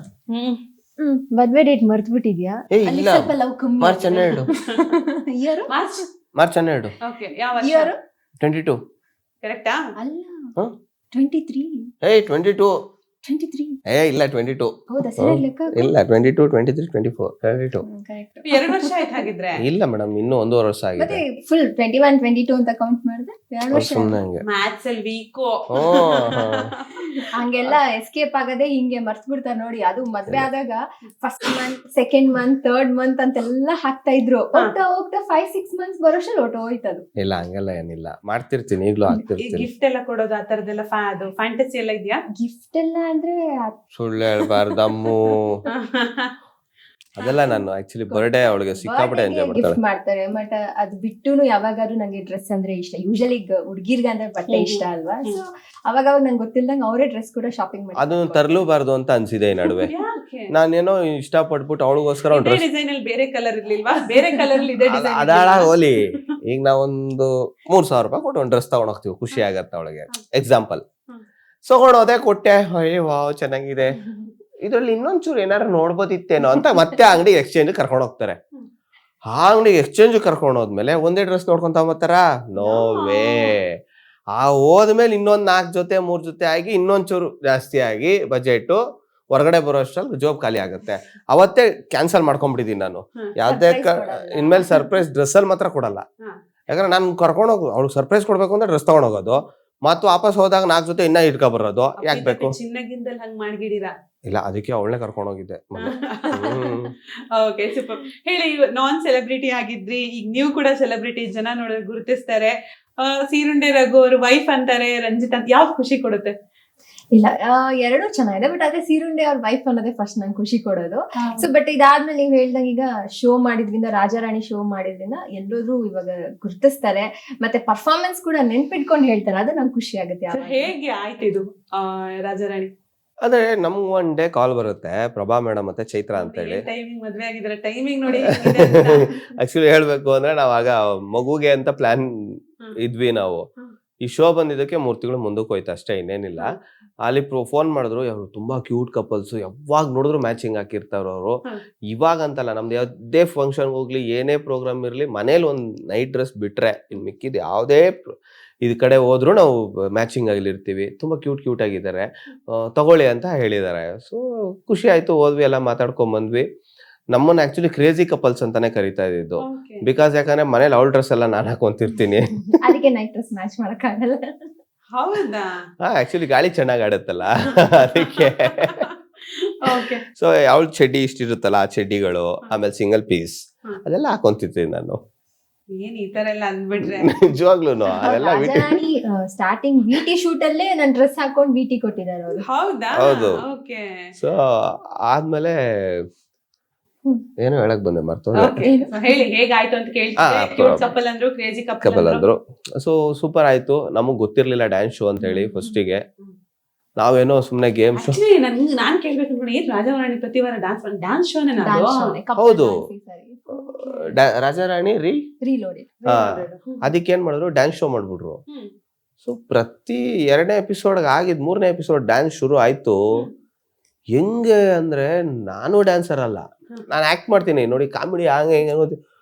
ಮದ್ವೆ ಡೇಟ್ ಮರ್ತ್ ಬಿಟ್ಟಿದ್ಯಾ? ಇಲ್ಲ, ಸ್ವಲ್ಪ ಲವ್ ಕಮ್ಮಿ. March 12. Year March March 12. Okay, ಯಾವ ವರ್ಷ? ಇಯರ್ 22. ಕರೆಕ್ಟಾ? ಅಲ್ಲ 23. 22. 23 ಇಲ್ಲ 22. ಹೌದಾ? ಸರಿ ಲೆಕ್ಕ ಇಲ್ಲ 22, 23, 24, 22. ಕರೆಕ್ಟ್. 2 ವರ್ಷ ಆಯ್ತು ಹಾಗಿದ್ರೆ. ಇಲ್ಲ ಮೇಡಮ್, ಇನ್ನೂ 1.5 ವರ್ಷ ಆಗಿದೆ. ಮತ್ತೆ ಫುಲ್ 21, 22 ಅಂತ ಕೌಂಟ್ ಮಾಡಿದ್ರೆ 2 ವರ್ಷ. ಸುಮ್ಮನೆ ಹಂಗೆ ಮ್ಯಾಥ್ಸ್ ಅಲ್ಲಿ ವೀಕು. ಹಂಗೆಲ್ಲ ಎಸ್ಕೇಪ್ ಆಗದೆ ಹಿಂಗೆ ಮರ್ತ್ ಬಿಡ್ತಾರೆ ನೋಡಿ. ಅದು ಮದ್ವೆ ಆದಾಗ first month, second month, third month ಅಂತೆಲ್ಲ ಹಾಕ್ತಾ ಇದ್ರು. ಹೋಗ್ತಾ ಹೋಗ್ತಾ 5-6 ಮಂತ್ಸ್ ಬರೋಷ್ಟಲ್ಲಿ ಹೊಟ್ಟೋಯ್ತದು. ಇಲ್ಲ, ಹಂಗೆಲ್ಲ ಏನಿಲ್ಲ, ಮಾಡ್ತಿರ್ತೀನಿ, ಈಗ್ಲೂ ಈ ಆಗ್ತಿರ್ತೀನಿ. ಗಿಫ್ಟ್ ಎಲ್ಲ ಕೊಡೋದು ಆ ತರದೆಲ್ಲ ಅದು ಫ್ಯಾಂಟಸಿ ಎಲ್ಲ ಇದೆಯಾ? ಗಿಫ್ಟ್ ಎಲ್ಲ ಅಂದ್ರೆ ಸುಳ್ಳು ಹೇಳ್ಬಾರ್ದಮ್ಮು. ಅದೆಲ್ಲ ನಾನು ಆಕ್ಚುಲಿ ಬರ್ಡೇ ಅವಳಿಗೆ ಸಿಕ್ಕಾಪಟ್ಟೆ ಎಂಜಾಯ್ ಮಾಡ್ತಾಳೆ. ಗಿಫ್ಟ್ ಮಾಡ್ತಾರೆ. ಬಟ್ ಅದ್ ಬಿಟ್ಟುನು ಯಾವಾಗಾದ್ರೂ ನಂಗೆ ಡ್ರೆಸ್ ಅಂದ್ರೆ ಇಷ್ಟ. ಯೂಶಲಿ ಹುಡ್ಗಿರ್ಗೆ ಅಂದ್ರೆ ಬಟ್ಟೆ ಇಷ್ಟ ಅಲ್ವಾ? ಸೊ ಅವಾಗ ನಂಗೆ ಗೊತ್ತಿಲ್ದಂಗೆ ಅವರೇ ಡ್ರೆಸ್ ಕೂಡ ಶಾಪಿಂಗ್ ಮಾಡಿ ಅದನ್ನ ತರ್ಲೂಬಾರ್ದು ಅಂತ ಅನ್ಸಿದೆ ಈ ನಡುವೆ. ಯಾಕೆ? ನಾನೇನೋ ಇಷ್ಟ ಪಟ್ಬಿಟ್ಟು ಅವಳಿಗೋಸ್ಕರ ಡ್ರೆಸ್ ಡಿಸೈನ್ ಅಲ್ಲಿ ಬೇರೆ ಕಲರ್ ಇರ್ಲಿಲ್ವಾ? ಬೇರೆ ಕಲರ್ ಅಲ್ಲಿ ಇದೆ ಡಿಸೈನ್. ಅದಾಳ ಹೋಲಿ. ಈಗ ನಾವೊಂದು 3,000 ರೂಪಾಯಿ ಕೊಟ್ಟು ಒಂದು ಡ್ರೆಸ್ ತಗೊಂಡ್ ಹೋಗ್ತೀವಿ, ಖುಷಿ ಆಗತ್ತೆ ಅವಳಿಗೆ. ಎಕ್ಸಾಂಪಲ್ ತಗೊಂಡೋದೆ, ಕೊಟ್ಟೆ, ಅಯ್ಯೋ ವಾವ್ ಚೆನ್ನಾಗಿದೆ, ಇದ್ರಲ್ಲಿ ಇನ್ನೊಂಚೂರು ಏನಾರು ನೋಡ್ಬೋದಿತ್ತೇನೋ ಅಂತ ಮತ್ತೆ ಅಂಗಡಿ ಎಕ್ಸ್ಚೇಂಜ್ ಕರ್ಕೊಂಡು ಹೋಗ್ತಾರೆ. ಆ ಅಂಗಡಿಗೆ ಎಕ್ಸ್ಚೇಂಜ್ ಕರ್ಕೊಂಡು ಹೋದ್ಮೇಲೆ ಒಂದೇ ಡ್ರೆಸ್ ನೋಡ್ಕೊಂತ ಹೋಗ್ತಾರ? No way. ಆ ಹೋದ್ಮೇಲೆ ಇನ್ನೊಂದ್ 4 ಜೊತೆ 3 ಜೊತೆ ಆಗಿ ಇನ್ನೊಂಚೂರು ಜಾಸ್ತಿ ಆಗಿ ಬಜೆಟ್ ಹೊರಗಡೆ ಬರೋ ಅಷ್ಟ್ರಲ್ಲಿ ಜಾಬ್ ಖಾಲಿ ಆಗುತ್ತೆ. ಅವತ್ತೇ ಕ್ಯಾನ್ಸಲ್ ಮಾಡ್ಕೊಂಡ್ಬಿಟ್ಟಿದೀನಿ ನಾನು. ಯಾವ್ದೇ ಇನ್ಮೇಲೆ ಸರ್ಪ್ರೈಸ್ ಡ್ರೆಸ್ ಅಲ್ಲಿ ಮಾತ್ರ ಕೊಡಲ್ಲ. ಯಾಕಂದ್ರೆ ನಾನು ಕರ್ಕೊಂಡು ಹೋಗು, ಅವ್ಳಿಗೆ ಸರ್ಪ್ರೈಸ್ ಕೊಡ್ಬೇಕು ಅಂದ್ರೆ ಡ್ರೆಸ್ ತಗೊಂಡ್ ಹೋಗೋದು, ಮತ್ತೆ ವಾಪಸ್ ಹೋದಾಗ 4 ಜೊತೆ ಇನ್ನ ಇಟ್ಕೊ ಬರೋದು. ಯಾಕೆ ಬೇಕು? ಚಿನ್ನಗಿಂದಲ್ಲಿ ಹಂಗ್ ಮಾಡ್ಗಿಡೀರಾ? ಇಲ್ಲ, ಅದಕ್ಕೆ ಅವಳನ್ನೇ ಕರ್ಕೊಂಡು ಹೋಗಿದ್ದೆ. Okay, super. ಹೇಳಿ, ನಾನ್ ಸೆಲೆಬ್ರಿಟಿ ಆಗಿದ್ರಿ, ಈಗ ನೀವು ಕೂಡ ಸೆಲೆಬ್ರಿಟಿ, ಜನ ನೋಡಿದ್ರೆ ಗುರುತಿಸ್ತಾರೆ. ಸೀರುಂಡೆ ರಘು ಅವರು ವೈಫ್ ಅಂತಾರೆ, ರಂಜಿತ್ ಅಂತ. ಯಾವ್ದು ಖುಷಿ ಕೊಡುತ್ತೆ? ಇಲ್ಲ, ಎರಡೂ ಚೆನ್ನಾಗಿದೆ. ಬಟ್ ಅದೇ ಸೀರುಂಡೆ ಅವ್ರ ವೈಫ್ ಅನ್ನೋದೇ ಫಸ್ಟ್ ನಂಗೆ ಖುಷಿ ಕೊಡೋದು. ಸೊ ಬಟ್ ಇದಾದ್ಮೇಲೆ ನೀವ್ ಹೇಳ್ದಂಗ ಈಗ ಶೋ ಮಾಡಿದ್ರಿಂದ, ರಾಜಾರಾಣಿ ಶೋ ಮಾಡಿದ್ರಿಂದ ಎಲ್ಲರೂ ಇವಾಗ ಗುರ್ತಿಸ್ತಾರೆ. ಮತ್ತೆ ಪರ್ಫಾರ್ಮೆನ್ಸ್ ಕೂಡ ನೆನ್ಪಿಟ್ಕೊಂಡು ಹೇಳ್ತಾರೆ. ಅದು ನಂಗೆ ಖುಷಿ ಆಗುತ್ತೆ. ಹೇಗೆ ಆಯ್ತು ಇದು ರಾಜಾರಾಣಿ? ಅಂದ್ರೆ ನಮ್ಗ್ ಒನ್ ಡೇ ಕಾಲ್ ಬರುತ್ತೆ, ಪ್ರಭಾ ಮೇಡಮ್ ಮತ್ತೆ ಚೈತ್ರ ಅಂತ ಹೇಳಿ. ಟೈಮಿಂಗ್ ಮದ್ವೆ ಆಗಿದ್ರೆ ಟೈಮಿಂಗ್ ನೋಡಿ. ಆಕ್ಚುಲಿ ಹೇಳ್ಬೇಕು ಅಂದ್ರೆ ನಾವಾಗ ಮಗುಗೆ ಅಂತ ಪ್ಲಾನ್ ಇದ್ವಿ ನಾವು. ಈ ಶೋ ಬಂದಿದ್ದಕ್ಕೆ 3 ತಿಂಗಳು ಮುಂದಕ್ಕೆ ಹೋಯ್ತು ಅಷ್ಟೇ, ಇನ್ನೇನಿಲ್ಲ. ಅಲ್ಲಿ ಫೋನ್ ಮಾಡಿದ್ರು, ಅವ್ರು ತುಂಬಾ ಕ್ಯೂಟ್ ಕಪಲ್ಸ್, ಯಾವಾಗ ನೋಡಿದ್ರು ಮ್ಯಾಚಿಂಗ್ ಹಾಕಿರ್ತಾರ ಅವರು. ಇವಾಗ ಅಂತಲ್ಲ, ನಮ್ದು ಯಾವುದೇ ಫಂಕ್ಷನ್ ಹೋಗ್ಲಿ, ಏನೇ ಪ್ರೋಗ್ರಾಮ್ ಇರ್ಲಿ, ಮನೇಲಿ ಒಂದ್ ನೈಟ್ ಡ್ರೆಸ್ ಬಿಟ್ರೆ ಇನ್ ಮಿಕ್ಕಿದ್ ಯಾವುದೇ ಇದ್ ಕಡೆ ಹೋದ್ರು ನಾವು ಮ್ಯಾಚಿಂಗ್ ಆಗಿರ್ತೀವಿ. ತುಂಬಾ ಕ್ಯೂಟ್ ಆಗಿದ್ದಾರೆ, ತಗೊಳ್ಳಿ ಅಂತ ಹೇಳಿದ್ದಾರೆ. ಸೊ ಖುಷಿ ಆಯ್ತು, ಹೋದ್ವಿ, ಎಲ್ಲ ಮಾತಾಡ್ಕೊಂಡ್ ಬಂದ್ವಿ. ನಮ್ಮನ್ನ ಆಕ್ಚುಲಿ ಕ್ರೇಜಿ ಕಪಲ್ಸ್ ಅಂತಾನೆ ಕರಿತಾ ಇದ್ದಿದ್ದು. ಬಿಕಾಸ್ ಯಾಕಂದ್ರೆ ಮನೇಲಿ ಅವಳ ಡ್ರೆಸ್ ಎಲ್ಲ ನಾನು ಹಾಕೊಂತಿರ್ತೀನಿ, ಅದಕ್ಕೆ ನೈಟ್ ಡ್ರೆಸ್ ಮ್ಯಾಚ್ ಮಾಡಕ್ಕಾಗಲ್ಲ. ಹೌದಾ? ಆಕ್ಚುಲಿ ಗಾಳಿ ಚೆನ್ನಾಗ್ ಆಡುತ್ತಲ್ಲ ಅದಕ್ಕೆ. ಸೊ ಯಾವ ಚಡ್ಡಿ ಇಷ್ಟಿರುತ್ತಲ್ಲ ಆ ಚಡ್ಡಿಗಳು, ಆಮೇಲೆ ಸಿಂಗಲ್ ಪೀಸ್ ಅದೆಲ್ಲ ಹಾಕೊಂತಿರ್ತೀನಿ ನಾನು. ಏನ್ ಈ ತರ ಎಲ್ಲ ಅಂದ್ಬಿಟ್ರೆ ನಿಜವಾಗ್ಲೂನು ಅದೆಲ್ಲ ರಾಜಾರಾಣಿ ಸ್ಟಾರ್ಟಿಂಗ್ ವಿಟಿ ಶೂಟ್ ಅಲ್ಲೇ ನನ್ ಡ್ರೆಸ್ ಹಾಕೊಂಡು ವಿಟಿ ಕೊಟ್ಟಿದ್ದಾರೆ ಅವರು. ಹೌದಾ? ಹೌದು. ಓಕೆ. ಸೊ ಆದ್ಮೇಲೆ ಏನೋ ಹೇಳಕ್ ಬಂದೆ, ಮರ್ತು. ಹೇಳಿ, ಹೇಗಾಯ್ತು ಅಂತ ಕೇಳ್ತಿದ್ದೆ. ಕ್ಯೂಟ್ ಕಪಲ್ ಅಂದ್ರು, ಕ್ರೇಜಿ ಕಪಲ್ ಅಂದ್ರು. ಸೊ ಸೂಪರ್ ಆಯ್ತು. ನಮಗ್ ಗೊತ್ತಿರ್ಲಿಲ್ಲ ಡ್ಯಾನ್ಸ್ ಶೋ ಅಂತ ಹೇಳಿ. ಫಸ್ಟಿಗೆ ನಾವೇನೋ ಸುಮ್ನೆ ಗೇಮ್ ಶೋ. ನಾನ್ ಕೇಳ್ಬೇಕು ನೋಡಿ, ರಾಜಾರಾಣಿ ಪ್ರತಿ ವಾರ ಡ್ಯಾನ್ಸ್ ಶೋನೇ? ಹೌದು, ರಾಜಾರಾಣಿ ರೀಲೋಡೆಡ್. ಅದಕ್ಕೆ ಏನ್ ಮಾಡಿದ್ರು, ಡ್ಯಾನ್ಸ್ ಶೋ ಮಾಡ್ಬಿಟ್ರು. ಸೊ ಪ್ರತಿ 2ನೇ ಎಪಿಸೋಡ್ ಆಗಿದ್ 3ನೇ ಎಪಿಸೋಡ್ ಡ್ಯಾನ್ಸ್ ಶುರು ಆಯ್ತು. ಹೆಂಗೆ ಅಂದ್ರೆ, ನಾನು ಡ್ಯಾನ್ಸರ್ ಅಲ್ಲ, ನಾನು ಆಕ್ಟ್ ಮಾಡ್ತೀನಿ ನೋಡಿ, ಕಾಮಿಡಿ ಹಂಗೆ ಹಿಂಗೆ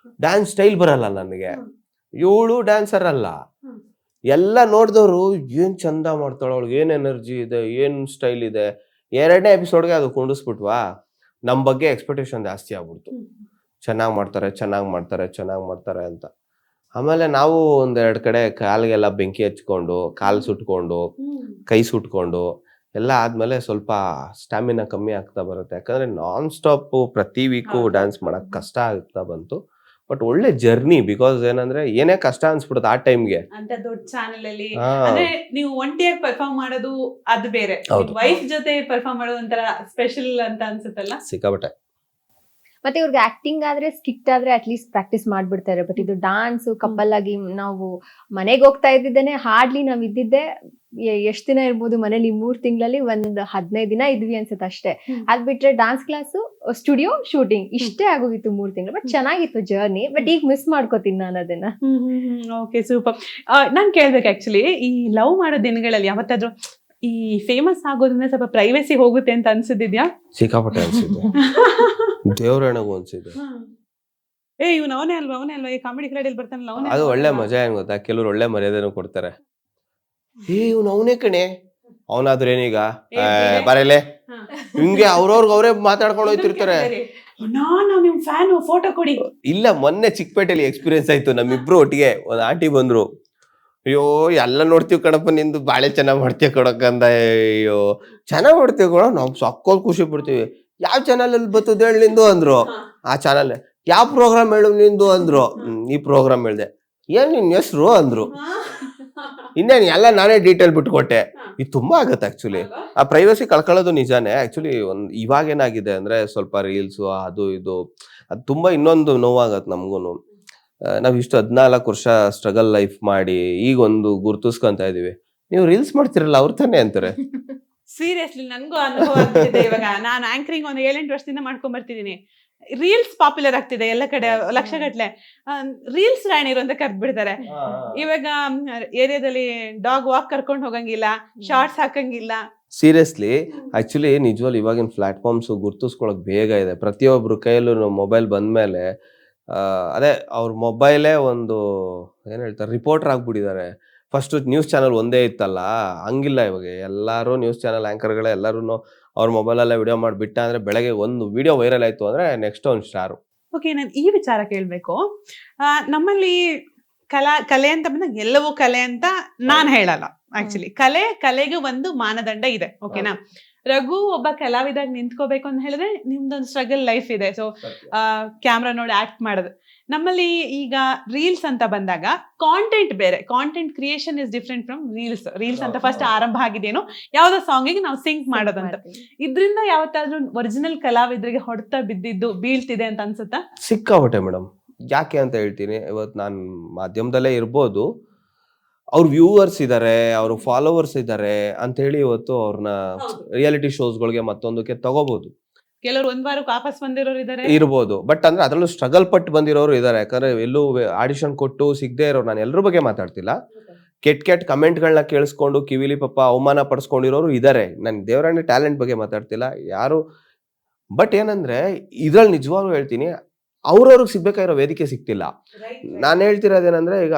ಡ್ಯಾನ್ಸ್ ಸ್ಟೈಲ್ ಬರಲ್ಲ ನನಗೆ, ಇವಳು ಡ್ಯಾನ್ಸರ್ ಅಲ್ಲ. ಎಲ್ಲ ನೋಡಿದವರು ಏನ್ ಚಂದ ಮಾಡ್ತಾಳ, ಅವಳಿಗೆ ಏನ್ ಎನರ್ಜಿ ಇದೆ, ಏನ್ ಸ್ಟೈಲ್ ಇದೆ. 2ನೇ ಎಪಿಸೋಡ್ಗೆ ಅದು ಕುಂಡಿಸ್ಬಿಟ್ವಾ, ನಮ್ ಬಗ್ಗೆ ಎಕ್ಸ್ಪೆಕ್ಟೇಷನ್ ಜಾಸ್ತಿ ಆಗ್ಬಿಡ್ತು. ಚೆನ್ನಾಗ್ ಮಾಡ್ತಾರೆ ಅಂತ. ಆಮೇಲೆ ನಾವು 1-2 ಕಡೆ ಕಾಲ್ಗೆಲ್ಲ ಬೆಂಕಿ ಹಚ್ಕೊಂಡು, ಕಾಲ್ ಸುಟ್ಕೊಂಡು, ಕೈ ಸುಟ್ಕೊಂಡು ಎಲ್ಲ ಆದ್ಮೇಲೆ ಸ್ವಲ್ಪ ಸ್ಟಾಮಿನಾ ಕಮ್ಮಿ ಆಗ್ತಾ ಬರುತ್ತೆ. ಯಾಕಂದ್ರೆ ನಾನ್ ಸ್ಟಾಪ್ ಪ್ರತಿ ವೀಕು ಡ್ಯಾನ್ಸ್ ಮಾಡಕ್ ಕಷ್ಟ ಆಗ್ತಾ ಬಂತು. ಬಟ್ ಒಳ್ಳೆ ಜರ್ನಿ, ಬಿಕಾಸ್ ಏನಂದ್ರೆ ಏನೇ ಕಷ್ಟ ಅನ್ಸ್ಬಿಡುತ್ತೆ ಆ ಟೈಮ್ಗೆ. ಅಂತ ದೊಡ್ಡ ಚಾನೆಲ್ ಅಲ್ಲಿ ಅಂದ್ರೆ ನೀವು ಒಂಟಿಯಾಗಿ ಪರ್ಫಾರ್ಮ್ ಮಾಡೋದು ಅದು ಬೇರೆ, ವೈಫ್ ಜೊತೆ ಪರ್ಫಾರ್ಮ್ ಮಾಡೋದು ಒಂಥರ ಸ್ಪೆಷಲ್ ಅಂತ ಅನ್ಸುತ್ತಲ್ಲ. ಸಿಕ್ಕಾಬಟ್ಟೆ. ಮತ್ತೆ ಇವ್ರಿಗೆ ಆಕ್ಟಿಂಗ್ ಆದ್ರೆ ಸ್ಕಿಟ್ ಆದ್ರೆ ಅಟ್ಲೀಸ್ಟ್ ಪ್ರಾಕ್ಟೀಸ್ ಮಾಡ್ಬಿಡ್ತಾರೆ. ಬಟ್ ಇದು ಡಾನ್ಸ್ ಕಪಲ್ ಆಗಿ ನಾವು ಮನೆಗೆ ಹೋಗ್ತಾ ಇದ್ದಿದ್ದೇನೆ, ಹಾರ್ಡ್ಲಿ ನಾವ್ ಇದ್ದಿದ್ದೆ ಎಷ್ಟ್ ದಿನ ಇರ್ಬೋದು ಮನೇಲಿ, 3 ತಿಂಗಳಲ್ಲಿ 15 ದಿನ ಇದ್ವಿ ಅನ್ಸುತ್ತೆ ಅಷ್ಟೇ. ಅದ್ ಬಿಟ್ರೆ ಡಾನ್ಸ್ ಕ್ಲಾಸು, ಸ್ಟುಡಿಯೋ, ಶೂಟಿಂಗ್ ಇಷ್ಟೇ ಆಗೋಗಿತ್ತು 3 ತಿಂಗಳು. ಬಟ್ ಚೆನ್ನಾಗಿತ್ತು ಜರ್ನಿ. ಬಟ್ ಈಗ ಮಿಸ್ ಮಾಡ್ಕೋತೀನಿ ನಾನು ಅದನ್ನ. Okay, super. ನಾನ್ ಕೇಳ್ಬೇಕು ಆಕ್ಚುಲಿ, ಈ ಲವ್ ಮಾಡೋ ದಿನಗಳಲ್ಲಿ ಯಾವತ್ತಾದ್ರೂ ಈ ಫೇಮಸ್ ಆಗೋದ್ರಿಂದ ಸ್ವಲ್ಪ ಪ್ರೈವೇಸಿ ಹೋಗುತ್ತೆ ಅಂತ ಅನ್ಸಿದ್ಯಾ? ಸಿಕ್ಕಾಪಟ್ಟೆ ಅನ್ಸಿದೆ, ದೇವ್ರಣಗೂ ಅನ್ಸಿದೆ. ಇವ್ನು ಅವನೇ ಅಲ್ವಾ ಈ ಕಾಮಿಡಿ ಕ್ರಾಡಲ್ಲಿ ಬರ್ತಾನಲ್ಲ ಅವನೇ. ಅದು ಒಳ್ಳೆ ಮಜಾ ಏನ್ ಗೊತ್ತಾ, ಕೆಲವ್ರು ಒಳ್ಳೆ ಮರ್ಯಾದೆನೂ ಕೊಡ್ತಾರೆ. ಇವ್ನು ಅವನೇ ಕಣೆ, ಅವನಾದ್ರೆ ಏನೀಗ ಬರಲೆ ಹಿಂಗೆ ಅವ್ರವ್ರೇ ಮಾತಾಡ್ಕೊಂಡು ಹೋಯ್ತಿರ್ತಾರೆ. ನಿಮ್ ಫ್ಯಾನ್, ಫೋಟೋ ಕೊಡಿ. ಇಲ್ಲ, ಮೊನ್ನೆ ಚಿಕ್ಕಪೇಟೆಲಿ ಎಕ್ಸ್ಪೀರಿಯನ್ಸ್ ಆಯ್ತು. ನಮ್ಮಿಬ್ರು ಒಟ್ಟಿಗೆ ಒಂದ್ ಆಂಟಿ ಬಂದ್ರು. ಅಯ್ಯೋ ಎಲ್ಲ ನೋಡ್ತೀವಿ ಕಣಪ್ಪ, ನಿಂದು ಬಾಳೆ ಚೆನ್ನಾಗ್ ಮಾಡ್ತೀವಿ ಕಣಕ್ಕಂದ. ಅಯ್ಯೋ ಚೆನ್ನಾಗ್ ಮಾಡ್ತೀವಿ ಕಣ, ನಾವ್ ಸಕ್ಕೋದ್ ಖುಷಿ ಪಡ್ತೀವಿ. ಯಾವ ಚಾನಲ್ ಅಲ್ಲಿ ಬರ್ತದೆ ಹೇಳಿ ನಿಂದು ಅಂದ್ರು. ಆ ಚಾನಲ್ ಯಾವ ಪ್ರೋಗ್ರಾಮ್ ಹೇಳು ನಿಂದು ಅಂದ್ರು. ಈ ಪ್ರೋಗ್ರಾಮ್ ಹೇಳ್ದೆ. ಏನ್ ನಿನ್ ಹೆಸ್ರು ಅಂದ್ರು. ಇನ್ನೇನು ಎಲ್ಲ ನಾನೇ ಡೀಟೇಲ್ ಬಿಟ್ಕೊಟ್ಟೆ. ಇದು ತುಂಬಾ ಆಗತ್ತೆ ಆಕ್ಚುಲಿ. ಆ ಪ್ರೈವಸಿ ಕಳ್ಕೊಳ್ಳೋದು ನಿಜಾನೇ. ಆಕ್ಚುಲಿ ಇವಾಗ ಏನಾಗಿದೆ ಅಂದ್ರೆ ಸ್ವಲ್ಪ ರೀಲ್ಸ್ ಅದು ಇದು ಅದು ತುಂಬಾ ಇನ್ನೊಂದು ನೋವಾಗತ್ತೆ ನಮ್ಗೂನು. ನಾವ್ ಇಷ್ಟು 14 ವರ್ಷ ಸ್ಟ್ರಗಲ್ ಲೈಫ್ ಮಾಡಿ ಈಗ ಒಂದು ಗುರ್ತಿಸ್ಕೊಂತ ಇದೀವಿ. ನೀವು ರೀಲ್ಸ್ ಮಾಡ್ತಿರಲ್ಲ ಅವ್ರ ತಾನೇ ಅಂತಾರೆ. ಸೀರಿಯಸ್ಲಿ ನನ್ಗೂ ಅನುಭವ ಆಗ್ತಿದೆ. ಇವಾಗ ನಾನು ಆಂಕರಿಂಗ್ ಒಂದು 7-8 ವರ್ಷದಿಂದ ಮಾಡ್ಕೊಂಡ್ ಬರ್ತಿದೀನಿ. ರೀಲ್ಸ್ ಪಾಪ್ಯುಲರ್ ಆಗ್ತಿದೆ ಎಲ್ಲ ಕಡೆ, ಲಕ್ಷಗಟ್ಲೆ ರೀಲ್ಸ್ ರಾಣಿರು ಅಂತ ಕರ್ದ್ ಬಿಡ್ತಾರೆ. ಇವಾಗ ಏರಿಯಾದಲ್ಲಿ ಡಾಗ್ ವಾಕ್ ಕರ್ಕೊಂಡು ಹೋಗಂಗಿಲ್ಲ, ಶಾರ್ಟ್ಸ್ ಹಾಕಂಗಿಲ್ಲ. ಸೀರಿಯಸ್ಲಿ ಆಕ್ಚುಲಿ ನಿಜವಾಗ್ಲೂ ಇವಾಗಿನ ಪ್ಲಾಟ್ಫಾರ್ಮ್ಸ್ ಗುರ್ತಿಸ್ಕೊಳಕ್ ಬೇಗ ಇದೆ. ಪ್ರತಿಯೊಬ್ರು ಕೈಯಲ್ಲೂ ಮೊಬೈಲ್ ಬಂದ್ಮೇಲೆ ಅದೇ ಅವ್ರ ಮೊಬೈಲೇ ಒಂದು ಏನ್ ಹೇಳ್ತಾರೆ ರಿಪೋರ್ಟರ್ ಆಗ್ಬಿಟ್ಟಿದ್ದಾರೆ. ಫಸ್ಟ್ ನ್ಯೂಸ್ ಚಾನಲ್ ಒಂದೇ ಇತ್ತಲ್ಲ, ಹಂಗಿಲ್ಲ ಇವಾಗ. ಎಲ್ಲಾರು ನ್ಯೂಸ್ ಚಾನಲ್ ಆಂಕರ್ಗಳೇ ಎಲ್ಲರೂ ಅವ್ರ ಮೊಬೈಲಲ್ಲೇ ವಿಡಿಯೋ ಮಾಡಿಬಿಟ್ಟ ಅಂದ್ರೆ ಬೆಳಗ್ಗೆ ಒಂದು ವಿಡಿಯೋ ವೈರಲ್ ಆಯ್ತು ಅಂದ್ರೆ ನೆಕ್ಸ್ಟ್ ಒಂದು ಸ್ಟಾರು. ಓಕೆ, ನಾನು ಈ ವಿಚಾರ ಕೇಳ್ಬೇಕು. ನಮ್ಮಲ್ಲಿ ಕಲೆ ಅಂತ ಬಂದಾಗ ಎಲ್ಲವೂ ಕಲೆ ಅಂತ ನಾನ್ ಹೇಳಲ್ಲ. ಆಕ್ಚುಲಿ ಕಲೆಗೆ ಒಂದು ಮಾನದಂಡ ಇದೆ. ಓಕೆನಾ? ರಘು ಒಬ್ಬ ಕಲಾವಿದಾಗ ನಿಂತ್ಕೋಬೇಕು ಅಂತ ಹೇಳಿದ್ರೆ ನಿಮ್ದೊಂದು ಸ್ಟ್ರಗಲ್ ಲೈಫ್ ಇದೆ. ಸೊ ಕ್ಯಾಮ್ರಾ ನೋಡಿ ಆಕ್ಟ್ ಮಾಡೋದು. ನಮ್ಮಲ್ಲಿ ಈಗ ರೀಲ್ಸ್ ಅಂತ ಬಂದಾಗ ಕಾಂಟೆಂಟ್ ಬೇರೆ, content creation is different from reels ಅಂತ ಫಸ್ಟ್ ಆರಂಭ ಆಗಿದೇನು ಯಾವ್ದೋ ಸಾಂಗಿಗೆ ನಾವು ಸಿಂಕ್ ಮಾಡೋದಂತ. ಇದ್ರಿಂದ ಯಾವತ್ತಾದ್ರೂ ಒರಿಜಿನಲ್ ಕಲಾವಿದರಿಗೆ ಹೊಡೆತ ಬಿದ್ದಿದ್ದು ಬೀಳ್ತಿದೆ ಅಂತ ಅನ್ಸುತ್ತಾ? ಸಿಕ್ಕಾಬಟ್ಟೆ ಮೇಡಮ್. ಯಾಕೆ ಅಂತ ಹೇಳ್ತೀನಿ. ಇವತ್ತು ನಾನು ಮಾಧ್ಯಮದಲ್ಲೇ ಇರ್ಬೋದು, ಅವ್ರ ವ್ಯೂವರ್ಸ್ ಇದಾರೆ, ಅವ್ರ ಫಾಲೋವರ್ಸ್ ಇದಾರೆ ಅಂತ ಹೇಳಿ ಇವತ್ತು ಅವ್ರನ್ನ ರಿಯಾಲಿಟಿ ಶೋಸ್ಗಳಿಗೆ ಮತ್ತೊಂದಕ್ಕೆ ತಗೋಬಹುದು. ಕೆಲವರು ಒಂದ್ ವಾರಕ್ಕೆ ವಾಪಸ್ ಬಂದಿರೋರು ಇರ್ಬೋದು. ಬಟ್ ಅಂದ್ರೆ ಅದ್ರಲ್ಲೂ ಸ್ಟ್ರಗಲ್ ಪಟ್ಟು ಬಂದಿರೋರು ಇದಾರೆ. ಯಾಕಂದ್ರೆ ಎಲ್ಲೂ ಆಡಿಷನ್ ಕೊಟ್ಟು ಸಿಗದೆ ಇರೋರು, ನಾನು ಎಲ್ಲರ ಬಗ್ಗೆ ಮಾತಾಡ್ತಿಲ್ಲ. ಕೆಟ್ಟ ಕಮೆಂಟ್ಗಳನ್ನ ಕೇಳಿಸ್ಕೊಂಡು ಕಿವಿಲಿ ಪಾಪ ಅವಮಾನ ಪಡಿಸ್ಕೊಂಡಿರೋರು ಇದಾರೆ. ನಾನು ದೇವರಾಣಿ ಟ್ಯಾಲೆಂಟ್ ಬಗ್ಗೆ ಮಾತಾಡ್ತಿಲ್ಲ ಯಾರು. ಬಟ್ ಏನಂದ್ರೆ ಇದ್ರಲ್ಲಿ ನಿಜವಾಗ್ಲೂ ಹೇಳ್ತೀನಿ, ಅವ್ರವ್ರಿಗೆ ಸಿಗ್ಬೇಕಾಗಿರೋ ವೇದಿಕೆ ಸಿಗ್ತಿಲ್ಲ. ನಾನು ಹೇಳ್ತಿರೋದೇನಂದ್ರೆ, ಈಗ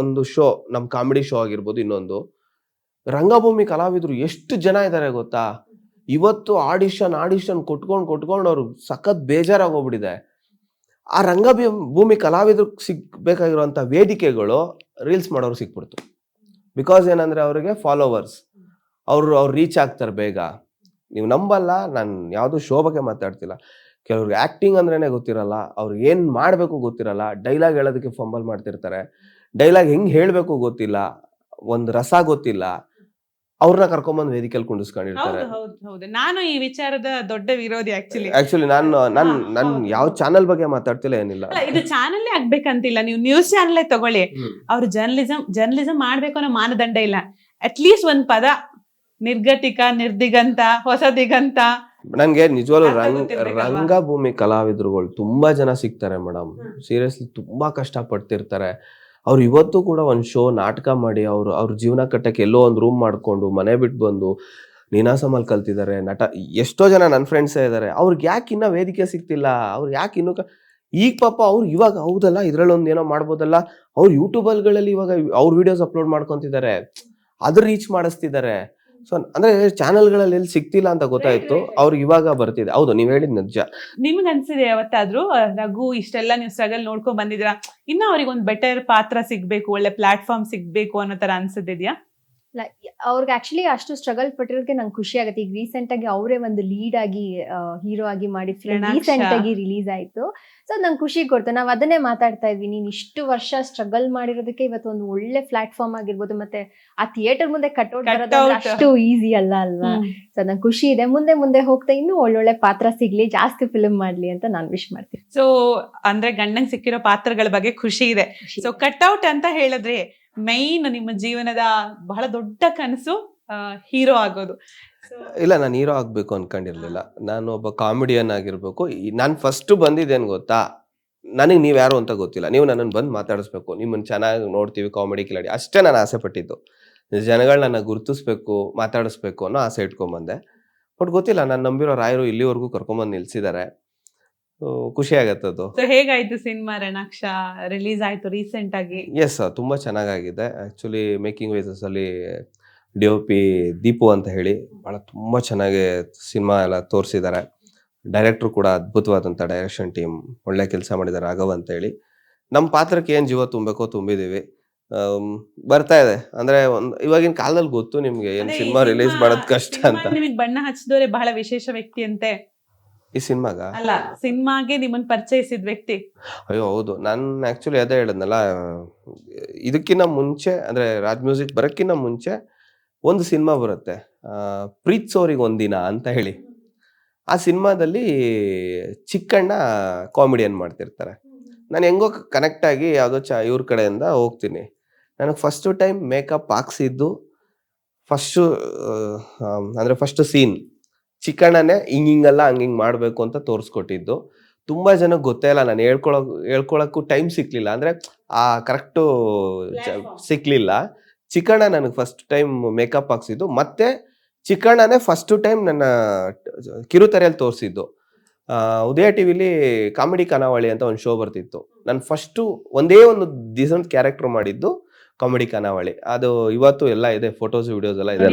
ಒಂದು ಶೋ, ನಮ್ ಕಾಮಿಡಿ ಶೋ ಆಗಿರ್ಬೋದು, ಇನ್ನೊಂದು ರಂಗಭೂಮಿ ಕಲಾವಿದ್ರು ಎಷ್ಟು ಜನ ಇದಾರೆ ಗೊತ್ತಾ. ಇವತ್ತು ಆಡಿಷನ್ ಕೊಟ್ಕೊಂಡು ಅವ್ರು ಸಖತ್ ಬೇಜಾರಾಗೋಗ್ಬಿಟ್ಟಿದೆ. ಆ ರಂಗಭೂಮಿ ಕಲಾವಿದ್ರು ಸಿಗ್ಬೇಕಾಗಿರುವಂತ ವೇದಿಕೆಗಳು ರೀಲ್ಸ್ ಮಾಡೋರು ಸಿಕ್ಬಿಡ್ತು. ಬಿಕಾಸ್ ಏನಂದ್ರೆ ಅವ್ರಿಗೆ ಫಾಲೋವರ್ಸ್, ಅವ್ರು ರೀಚ್ ಆಗ್ತಾರೆ ಬೇಗ. ನೀವು ನಂಬಲ್ಲ, ನಾನು ಯಾವ್ದು ಶೋ ಬಗ್ಗೆ ಮಾತಾಡ್ತಿಲ್ಲ. ಕೆಲವ್ರಿಗೆ ಆಕ್ಟಿಂಗ್ ಅಂದ್ರೇನೆ ಗೊತ್ತಿರಲ್ಲ, ಅವ್ರಿಗೆ ಏನ್ ಮಾಡ್ಬೇಕು ಗೊತ್ತಿರಲ್ಲ, ಡೈಲಾಗ್ ಹೇಳೋದಕ್ಕೆ ಫಂಬಲ್ ಮಾಡ್ತಿರ್ತಾರೆ, ಡೈಲಾಗ್ ಹೆಂಗ್ ಹೇಳ್ಬೇಕು ಗೊತ್ತಿಲ್ಲ, ಒಂದ್ ರಸ ಗೊತ್ತಿಲ್ಲ, ಅವ್ರನ್ನ ಕರ್ಕೊಂಬಂದ್ ವೇದಿಕೆಯಲ್ಲಿ ಕುಂಡಿಸ್ಕೊಂಡಿರ್ತಾರೆ. ನಾನು ಈ ವಿಚಾರದ ದೊಡ್ಡ ವಿರೋಧಿ. ಆಕ್ಚುಲಿ ನಾನು ಯಾವ ಚಾನಲ್ ಬಗ್ಗೆ ಮಾತಾಡ್ತಿಲ್ಲ, ಏನಿಲ್ಲ. ಇದು ಚಾನಲ್ ಆಗ್ಬೇಕಂತಿಲ್ಲ, ನೀವು ನ್ಯೂಸ್ ಚಾನಲ್ ತಗೊಳ್ಳಿ. ಅವ್ರು ಜರ್ನಲಿಸಂ ಮಾಡ್ಬೇಕು ಅನ್ನೋ ಮಾನದಂಡ ಇಲ್ಲ. ಅಟ್ಲೀಸ್ಟ್ ಒಂದ್ ಪದ ನಿರ್ಗತಿಕ, ನಿರ್ದಿಗಂತ, ಹೊಸ ದಿಗಂತ. ನನ್ಗೆ ನಿಜವಾಗ್ಲೂ ರಂಗಭೂಮಿ ಕಲಾವಿದರುಗಳು ತುಂಬಾ ಜನ ಸಿಗ್ತಾರೆ ಮೇಡಮ್. ಸೀರಿಯಸ್ಲಿ ತುಂಬಾ ಕಷ್ಟ ಪಡ್ತಿರ್ತಾರೆ. ಅವ್ರು ಇವತ್ತು ಕೂಡ ಒಂದ್ ಶೋ ನಾಟಕ ಮಾಡಿ ಅವ್ರ ಜೀವನ ಕಟ್ಟಕ್ಕೆ ಎಲ್ಲೋ ಒಂದ್ ರೂಮ್ ಮಾಡ್ಕೊಂಡು ಮನೆ ಬಿಟ್ಟು ಬಂದು ನೀನಾಸಮಲ್ ಕಲ್ತಿದ್ದಾರೆ. ಎಷ್ಟೋ ಜನ ನನ್ನ ಫ್ರೆಂಡ್ಸೇ ಇದಾರೆ. ಅವ್ರಿಗೆ ಯಾಕೆ ಇನ್ನ ವೇದಿಕೆ ಸಿಗ್ತಿಲ್ಲ, ಅವ್ರಿಗೆ ಯಾಕೆ ಇನ್ನೂ ಈಗ ಪಾಪ ಅವ್ರು ಇವಾಗ ಹೌದಲ್ಲ ಇದ್ರಲ್ಲಿ ಒಂದ್ ಏನೋ ಮಾಡ್ಬೋದಲ್ಲ, ಅವ್ರು ಯೂಟ್ಯೂಬಲ್ಗಳಲ್ಲಿ ಇವಾಗ ಅವ್ರ ವಿಡಿಯೋಸ್ ಅಪ್ಲೋಡ್ ಮಾಡ್ಕೊಂತಿದ್ದಾರೆ, ಅದ್ರ ರೀಚ್ ಮಾಡಿಸ್ತಿದ್ದಾರೆ. ಸೊ ಅಂದ್ರೆ ಚಾನೆಲ್ಗಳಲ್ಲಿ ಎಲ್ಲಿ ಸಿಗ್ತಿಲ್ಲ ಅಂತ ಗೊತ್ತಾಯ್ತು, ಅವ್ರಿಗೆ ಇವಾಗ ಬರ್ತಿದೆ. ಹೌದು, ನೀವ್ ಹೇಳಿದ್ ನಿಜ. ನಿಮ್ಗೆ ಅನ್ಸಿದೆ ಯಾವತ್ತಾದ್ರೂ ರಘು ಇಷ್ಟೆಲ್ಲ ನೀವು ಸ್ಟ್ರಗಲ್ ನೋಡ್ಕೊಂಡ್ ಬಂದಿದ್ದೀರಾ, ಇನ್ನ ಅವ್ರಿಗೆ ಒಂದ್ ಬೆಟರ್ ಪಾತ್ರ ಸಿಗ್ಬೇಕು, ಒಳ್ಳೆ ಪ್ಲಾಟ್ಫಾರ್ಮ್ ಸಿಗ್ಬೇಕು ಅನ್ನೋ ತರ ಅನ್ಸಿದ್ಯಾ? ಅವ್ರಿಗೆ ಆಕ್ಚುಲಿ ಅಷ್ಟು ಸ್ಟ್ರಗಲ್ ಪಟ್ಟಿರೋದಕ್ಕೆ ನಂಗೆ ಖುಷಿ ಆಗುತ್ತೆ. ಈಗ ರೀಸೆಂಟ್ ಆಗಿ ಅವರೇ ಒಂದು ಲೀಡ್ ಆಗಿ ಹೀರೋ ಆಗಿ ಮಾಡಿದ ಫಿಲ್ಮ್ ರೀಸೆಂಟ್ ಆಗಿ ರಿಲೀಸ್ ಆಯ್ತು. ಸೊ ನಂಗೆ ಖುಷಿ ಕೊಡ್ತು. ನಾವ್ ಅದನ್ನೇ ಮಾತಾಡ್ತಾ ಇದ್ವಿ, ನೀನ್ ಇಷ್ಟು ವರ್ಷ ಸ್ಟ್ರಗಲ್ ಮಾಡಿರೋದಕ್ಕೆ ಇವತ್ತು ಒಂದು ಒಳ್ಳೆ ಪ್ಲಾಟ್ಫಾರ್ಮ್ ಆಗಿರ್ಬೋದು, ಮತ್ತೆ ಆ ಥಿಯೇಟರ್ ಮುಂದೆ ಕಟ್ಔಟ್ ಬರೋದು ಅಷ್ಟು ಈಸಿ ಅಲ್ಲ ಅಲ್ವಾ. ಸೊ ನಂಗೆ ಖುಷಿ ಇದೆ, ಮುಂದೆ ಮುಂದೆ ಹೋಗ್ತಾ ಇನ್ನೂ ಒಳ್ಳೊಳ್ಳೆ ಪಾತ್ರ ಸಿಗ್ಲಿ, ಜಾಸ್ತಿ ಫಿಲ್ಮ್ ಮಾಡ್ಲಿ ಅಂತ ನಾನು ವಿಶ್ ಮಾಡ್ತೀನಿ. ಸೊ ಅಂದ್ರೆ ಗಂಡಂಗ್ ಸಿಕ್ಕಿರೋ ಪಾತ್ರಗಳ ಬಗ್ಗೆ ಖುಷಿ ಇದೆ. ಸೊ ಕಟ್ಔಟ್ ಅಂತ ಹೇಳಿದ್ರೆ ಮೈನ್ ನಿಮ್ಮ ಜೀವನದ ಬಹಳ ದೊಡ್ಡ ಕನಸು ಹೀರೋ ಆಗೋದು. ಇಲ್ಲ, ನಾನು ಹೀರೋ ಆಗ್ಬೇಕು ಅನ್ಕೊಂಡಿರ್ಲಿಲ್ಲ. ನಾನು ಒಬ್ಬ ಕಾಮಿಡಿಯನ್ ಆಗಿರ್ಬೇಕು. ನಾನು ಫಸ್ಟ್ ಬಂದಿದ್ದೇನು ಗೊತ್ತಾ, ನನಗೆ ನೀವ್ ಯಾರು ಅಂತ ಗೊತ್ತಿಲ್ಲ, ನೀವು ನನ್ನನ್ನು ಬಂದು ಮಾತಾಡಿಸ್ಬೇಕು, ನಿಮ್ಮನ್ನ ಚೆನ್ನಾಗಿ ನೋಡ್ತೀವಿ ಕಾಮಿಡಿ ಕಿಲಾಡಿ, ಅಷ್ಟೇ ನಾನು ಆಸೆ ಪಟ್ಟಿದ್ದು. ಜನಗಳು ನನ್ನ ಗುರುತಿಸ್ಬೇಕು, ಮಾತಾಡಿಸ್ಬೇಕು ಅನ್ನೋ ಆಸೆ ಇಟ್ಕೊಂಬಂದೆ. ಬಟ್ ಗೊತ್ತಿಲ್ಲ, ನಾನು ನಂಬಿರೋ ರಾಯರು ಇಲ್ಲಿವರೆಗೂ ಕರ್ಕೊಂಬಂದು ನಿಲ್ಸಿದ್ದಾರೆ. ಖುಷಿ ಆಗತ್ತದು. ಹೇಗಾಯ್ತು ಸಿನಿಮಾ? ರಣಾಕ್ಷ ರಿಲೀಸ್ ಆಯ್ತು ರೀಸೆಂಟ್ ಆಗಿ. ಎಸ್, ತುಂಬಾ ಚೆನ್ನಾಗಾಗಿದೆ. ಆಕ್ಚುಲಿ ಮೇಕಿಂಗ್ ವೈಸಸ್ ಅಲ್ಲಿ DOP ದೀಪು ಅಂತ ಹೇಳಿ ಬಹಳ ತುಂಬಾ ಚೆನ್ನಾಗಿ ಸಿನಿಮಾ ಎಲ್ಲ ತೋರಿಸಿದ್ದಾರೆ. ಡೈರೆಕ್ಟರ್ ಕೂಡ ಅದ್ಭುತವಾದಂಥ ಡೈರೆಕ್ಷನ್ ಟೀಮ್, ಒಳ್ಳೆ ಕೆಲಸ ಮಾಡಿದ್ದಾರೆ. ರಾಘವ್ ಅಂತ ಹೇಳಿ ನಮ್ಮ ಪಾತ್ರಕ್ಕೆ ಏನ್ ಜೀವ ತುಂಬಬೇಕೋ ತುಂಬಿದೀವಿ. ಬರ್ತಾ ಇದೆ. ಅಂದ್ರೆ ಇವಾಗಿನ ಕಾಲದಲ್ಲಿ ಗೊತ್ತು ನಿಮ್ಗೆ ಏನ್ ಸಿನಿಮಾ ರಿಲೀಸ್ ಮಾಡೋದ್ ಕಷ್ಟ ಅಂತ. ನಿಮಗೆ ಬಣ್ಣ ಹಚ್ಚಿದವರೇ ಬಹಳ ವಿಶೇಷ ವ್ಯಕ್ತಿ ಅಂತೆ ಈ ಸಿನಿಮಾಗ ಅಲ್ಲ, ಸಿನಿಮಾಗೆ ನಿಮ್ಮನ್ನ ಪರಿಚಯಿಸಿದ ವ್ಯಕ್ತಿ. ಅಯ್ಯೋ ಹೌದು, ನಾನು ಆಕ್ಚುಲಿ ಅದೇ ಹೇಳಿದ್ನಲ್ಲ, ಇದಕ್ಕಿಂತ ಮುಂಚೆ ಅಂದ್ರೆ ರಾಜ್ ಮ್ಯೂಸಿಕ್ ಬರೋಕ್ಕಿಂತ ಮುಂಚೆ ಒಂದು ಸಿನಿಮಾ ಬರುತ್ತೆ, ಪ್ರೀತ್ಸೋರಿಗೆ ಒಂದಿನ ಅಂತ ಹೇಳಿ. ಆ ಸಿನಿಮಾದಲ್ಲಿ ಚಿಕ್ಕಣ್ಣ ಕಾಮಿಡಿಯನ್ ಮಾಡ್ತಿರ್ತಾರೆ. ನಾನು ಹೆಂಗೋ ಕನೆಕ್ಟ್ ಆಗಿ ಯಾವುದೋ ಇವ್ರ ಕಡೆಯಿಂದ ಹೋಗ್ತೀನಿ. ನನಗೆ ಫಸ್ಟ್ ಟೈಮ್ ಮೇಕಪ್ ಹಾಕ್ಸಿದ್ದು ಫಸ್ಟ್ ಸೀನ್ ಚಿಕ್ಕಣ್ಣನೇ ಹಿಂಗಲ್ಲ ಹಂಗಿಂಗ್ ಮಾಡಬೇಕು ಅಂತ ತೋರಿಸ್ಕೊಟ್ಟಿದ್ದು. ತುಂಬಾ ಜನಕ್ಕೆ ಗೊತ್ತೇ ಇಲ್ಲ, ನಾನು ಹೇಳ್ಕೊಳಕ್ಕೂ ಟೈಮ್ ಸಿಕ್ಲಿಲ್ಲ, ಅಂದ್ರೆ ಆ ಕರೆಕ್ಟು ಸಿಕ್ಲಿಲ್ಲ. ಚಿಕ್ಕಣ್ಣ ನನಗೆ ಫಸ್ಟ್ ಟೈಮ್ ಮೇಕಪ್ ಹಾಕ್ಸಿದ್ದು, ಮತ್ತೆ ಚಿಕ್ಕಣ್ಣನೇ ಫಸ್ಟ್ ಟೈಮ್ ನನ್ನ ಕಿರುತೆರೆಯಲ್ಲಿ ತೋರಿಸಿದ್ದು. ಉದಯ ಟಿವಿಲಿ ಕಾಮಿಡಿ ಖಾನಾವಳಿ ಅಂತ ಒಂದು ಶೋ ಬರ್ತಿತ್ತು. ನಾನು ಫಸ್ಟು ಒಂದೇ ಒಂದು ಡೀಸೆಂಟ್ ಕ್ಯಾರೆಕ್ಟರ್ ಮಾಡಿದ್ದು ಕಾಮಿಡಿ ಖಾನಾವಳಿ. ಅದು ಇವತ್ತು ಎಲ್ಲ ಇದೆ, ಫೋಟೋಸ್ ವಿಡಿಯೋಸ್ ಎಲ್ಲ ಇದೆ.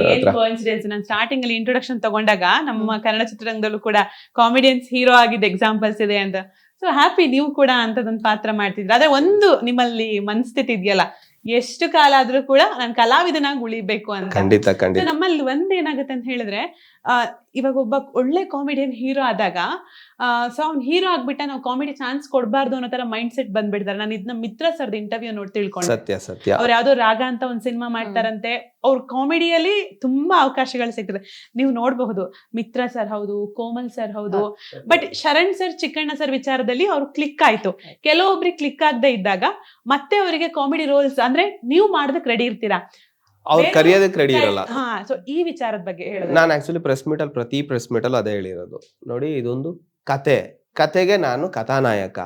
ನಾನು ಸ್ಟಾರ್ಟಿಂಗ್ ಅಲ್ಲಿ ಇಂಟ್ರೊಡಕ್ಷನ್ ತಗೊಂಡಾಗ ನಮ್ಮ ಕನ್ನಡ ಚಿತ್ರರಂಗದಲ್ಲೂ ಕೂಡ ಕಾಮಿಡಿಯನ್ಸ್ ಹೀರೋ ಆಗಿದ್ದ ಎಕ್ಸಾಂಪಲ್ಸ್ ಇದೆ ಅಂತ. ಸೊ ಹ್ಯಾಪಿ ನೀವು ಕೂಡ ಅಂತದೊಂದು ಪಾತ್ರ ಮಾಡ್ತಿದ್ರು. ಆದ್ರೆ ಒಂದು ನಿಮ್ಮಲ್ಲಿ ಮನಸ್ಥಿತಿ ಇದೆಯಲ್ಲ, ಎಷ್ಟು ಕಾಲ ಆದ್ರೂ ಕೂಡ ನಾನು ಕಲಾವಿದನಾಗಿ ಉಳಿಬೇಕು ಅಂತ. ಖಂಡಿತ. ನಮ್ಮಲ್ಲಿ ಒಂದ್ ಏನಾಗುತ್ತೆ ಅಂತ ಹೇಳಿದ್ರೆ, ಇವಾಗ ಒಬ್ಬ ಒಳ್ಳೆ ಕಾಮಿಡಿಯನ್ ಹೀರೋ ಆದಾಗ ಸೊ ಅವ್ನ್ ಹೀರೋ ಆಗ್ಬಿಟ್ಟ, ನಾವು ಕಾಮಿಡಿ ಚಾನ್ಸ್ ಕೊಡ್ಬಾರ್ದು ಅನ್ನೋ ತರ ಮೈಂಡ್ ಸೆಟ್ ಬಂದ್ಬಿಡ್ತಾರೆ. ನಾನು ಇದನ್ನ ಮಿತ್ರ ಸರ್ದ ಇಂಟರ್ವ್ಯೂ ನೋಡಿ ತಿಳ್ಕೊಂಡೆ. ಸತ್ಯ. ಅವ್ರು ಯಾವ್ದೋ ರಾಗ ಅಂತ ಒಂದ್ ಸಿನಿಮಾ ಮಾಡ್ತಾರಂತೆ, ಅವ್ರ ಕಾಮಿಡಿಯಲ್ಲಿ ತುಂಬಾ ಅವಕಾಶಗಳು ಸಿಗ್ತದೆ. ನೀವು ನೋಡಬಹುದು, ಮಿತ್ರ ಸರ್ ಹೌದು, ಕೋಮಲ್ ಸರ್ ಹೌದು, but Sharan sir, Chikkanna sir ವಿಚಾರದಲ್ಲಿ ಅವ್ರು ಕ್ಲಿಕ್ ಆಯ್ತು. ಕೆಲವೊಬ್ರಿಗೆ ಕ್ಲಿಕ್ ಆಗದೆ ಇದ್ದಾಗ ಮತ್ತೆ ಅವರಿಗೆ ಕಾಮಿಡಿ ರೋಲ್ಸ್ ಅಂದ್ರೆ ನೀವು ಮಾಡೋದಕ್ಕೆ ರೆಡಿ ಇರ್ತೀರಾ, ಅವ್ರು ಕರೆಯೋದಕ್ಕೆ ರೆಡಿ ಇರಲ್ಲ. ಸೊ ಈ ವಿಚಾರದ ಬಗ್ಗೆ ಹೇಳಿದ್ರೆ, ನಾನು ಆಕ್ಚುಲಿ ಪ್ರತಿ ಪ್ರೆಸ್ ಮೀಟ್ ಅಲ್ಲಿ ಅದೇ ಹೇಳಿರೋದು. ನೋಡಿ, ಇದೊಂದು ಕತೆಗೆ ನಾನು ಕಥಾನಾಯಕ,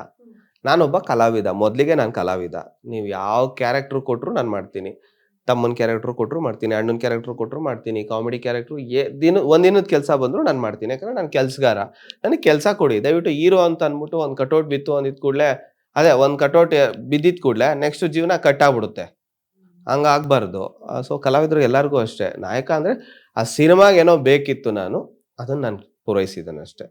ನಾನೊಬ್ಬ ಕಲಾವಿದ. ಮೊದ್ಲಿಗೆ ನಾನು ಕಲಾವಿದ. ನೀವು ಯಾವ ಕ್ಯಾರೆಕ್ಟರ್ ಕೊಟ್ರು ನಾನು ಮಾಡ್ತೀನಿ. ತಮ್ಮನ ಕ್ಯಾರೆಕ್ಟರ್ ಕೊಟ್ರು ಮಾಡ್ತೀನಿ, ಅಣ್ಣನ ಕ್ಯಾರೆಕ್ಟರ್ ಕೊಟ್ರು ಮಾಡ್ತೀನಿ, ಕಾಮಿಡಿ ಕ್ಯಾರೆಕ್ಟರ್ ಒಂದಿನದ ಕೆಲಸ ಬಂದ್ರು ನಾನು ಮಾಡ್ತೀನಿ. ಯಾಕಂದ್ರೆ ನಾನು ಕೆಲ್ಸಗಾರ, ನನಗೆ ಕೆಲಸ ಕೊಡಿ. ದಯವಿಟ್ಟು ಹೀರೋ ಅಂತ ಅಂದ್ಬಿಟ್ಟು ಒಂದ್ ಕಟೌಟ್ ಬಿತ್ತು ಅಂದಿದ್ ಕೂಡ್ಲೆ, ಅದೇ ಒಂದ್ ಕಟೌಟ್ ಬಿದ್ದಿದ್ ಕೂಡ್ಲೆ ನೆಕ್ಸ್ಟ್ ಜೀವನ ಕಟ್ ಆಗ್ಬಿಡುತ್ತೆ. ಹಂಗಾಗ್ಬಾರ್ದು. ಸೊ ಕಲಾವಿದ್ರು ಎಲ್ಲರಿಗೂ ಅಷ್ಟೇ, ನಾಯಕ ಅಂದ್ರೆ ಆ ಸಿನಿಮಾಗೆ ಏನೋ ಬೇಕಿತ್ತು, ಅದನ್ನ ನಾನು ಪೂರೈಸಿದ್ದೇನೆ ಅಷ್ಟೇ.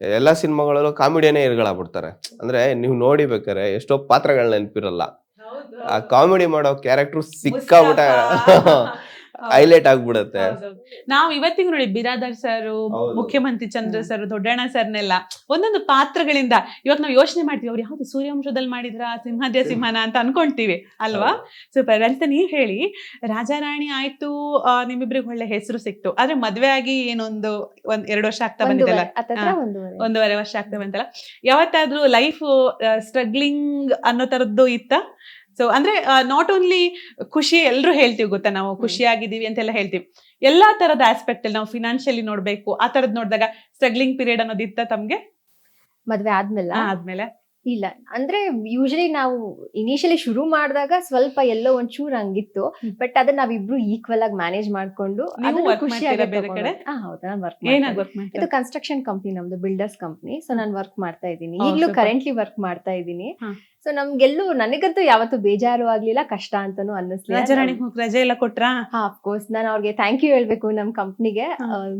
ಎಲ್ಲಾ ಸಿನಿಮಾಗಳಲ್ಲೂ ಕಾಮಿಡಿಯನ್ನೇ ಇರ್ಗಳಾಗ್ಬಿಡ್ತಾರೆ. ಅಂದ್ರೆ ನೀವು ನೋಡಿಬೇಕಾರೆ ಎಷ್ಟೋ ಪಾತ್ರಗಳನ್ನ ನೆನಪಿರಲ್ಲ, ಆ ಕಾಮಿಡಿ ಮಾಡೋ ಕ್ಯಾರೆಕ್ಟರ್ ಸಿಕ್ಕಾಬಿಟ್ಟ ಹೈಲೈಟ್ ಆಗ್ಬಿಡತ್ತೆ. ನಾವ್ ಇವತ್ತಿಗೂ ನೋಡಿ ಬಿರಾದರ್ ಸರ್, ಮುಖ್ಯಮಂತ್ರಿ ಚಂದ್ರ ಸರ್, ದೊಡ್ಡಣ್ಣ ಸರ್ನೆಲ್ಲ ಒಂದೊಂದು ಪಾತ್ರಗಳಿಂದ ಇವತ್ತು ನಾವು ಯೋಚನೆ ಮಾಡ್ತೀವಿ, ಅವ್ರು ಯಾವ್ದು ಸೂರ್ಯವಂಶದಲ್ಲಿ ಮಾಡಿದ್ರ, ಸಿಂಹದ್ಯ ಸಿಂಹನ ಅಂತ ಅನ್ಕೊಂತೀವಿ ಅಲ್ವಾ. ಸೂಪರ್ ಅಂತ ನೀವ್ ಹೇಳಿ, ರಾಜಾರಾಣಿ ಆಯ್ತು, ನಿಮ್ಮಿಬ್ರಿಗೆ ಒಳ್ಳೆ ಹೆಸರು ಸಿಕ್ತು. ಆದ್ರೆ ಮದ್ವೆ ಆಗಿ ಒಂದ್ 2 ವರ್ಷ ಆಗ್ತಾ ಬಂದಿದ್ದಲ್ಲ, 1.5 ವರ್ಷ ಆಗ್ತಾ ಬಂತಲ್ಲ, ಯಾವತ್ತಾದ್ರೂ ಲೈಫ್ ಸ್ಟ್ರಗ್ಲಿಂಗ್ ಅನ್ನೋ ತರದ್ದು ಇತ್ತ? ಸೊ ಅಂದ್ರೆ ನಾಟ್ ಓನ್ಲಿ ಖುಷಿ, ಎಲ್ರು ಹೇಳ್ತೀವಿ ಗೊತ್ತಾ, ನಾವು ಖುಷಿಯಾಗಿದ್ದೀವಿ ಅಂತೆಲ್ಲ ಹೇಳ್ತೀವಿ. ಎಲ್ಲಾ ತರದ ಆಸ್ಪೆಕ್ಟ್ ಅಲ್ಲಿ ನಾವು ಫಿನಾನ್ಷಿಯಲಿ ನೋಡ್ಬೇಕು, ಆ ತರದ್ ನೋಡಿದಾಗ ಸ್ಟ್ರಗ್ಲಿಂಗ್ ಪೀರಿಯಡ್ ಅನ್ನೋದಿತ್ತ ತಮ್ಗೆ ಮದ್ವೆ ಆದ್ಮೇಲೆ? ಇಲ್ಲ ಅಂದ್ರೆ ಯೂಶಲಿ ನಾವು ಇನಿಷಿಯಲಿ ಶುರು ಮಾಡಿದಾಗ ಸ್ವಲ್ಪ ಎಲ್ಲೋ ಒಂಚೂರು ಹಂಗಿತ್ತು, ಬಟ್ ಅದನ್ನ ನಾವಿಬ್ರು ಈಕ್ವಲ್ ಆಗಿ ಮ್ಯಾನೇಜ್ ಮಾಡ್ಕೊಂಡು ನೀವು work ಮಾಡ್ತೀರಾ ಬೇರೆ ಕಡೆ? ಹೌದಾ, ನಾನು ವರ್ಕ್ ಏನಾಗ ವರ್ಕ್ ಇದು ಮಾಡ್ತೀರಾ? ಕನ್ಸ್ಟ್ರಕ್ಷನ್ ಕಂಪ್ನಿ, ನಮ್ದು ಬಿಲ್ಡರ್ಸ್ ಕಂಪ್ನಿ. ಸೊ ನಾನು ವರ್ಕ್ ಮಾಡ್ತಾ ಇದ್ದೀನಿ, Oh, ಈಗಲೂ super. ಕರೆಂಟ್ಲಿ ವರ್ಕ್ ಮಾಡ್ತಾ ಇದ್ದೀನಿ. ಹಾ. ಸೊ ನಮ್ಗೆಲ್ಲೂ ನನಗಂತೂ ಯಾವತ್ತೂ ಬೇಜಾರು ಆಗ್ಲಿಲ್ಲ, ಕಷ್ಟ ಅಂತಾನು ಅನ್ನಿಸ್ಲಿಲ್ಲ. ರಾಜಾರಾಣಿ ರಜೆ ಎಲ್ಲ ಕೊಟ್ರಾ? ಹಾ, ಅಫ್ಕೋರ್ಸ್ ನಾನು ಅವ್ರಿಗೆ ಥ್ಯಾಂಕ್ ಯು ಹೇಳ್ಬೇಕು. ನಮ್ ಕಂಪ್ನಿಗೆ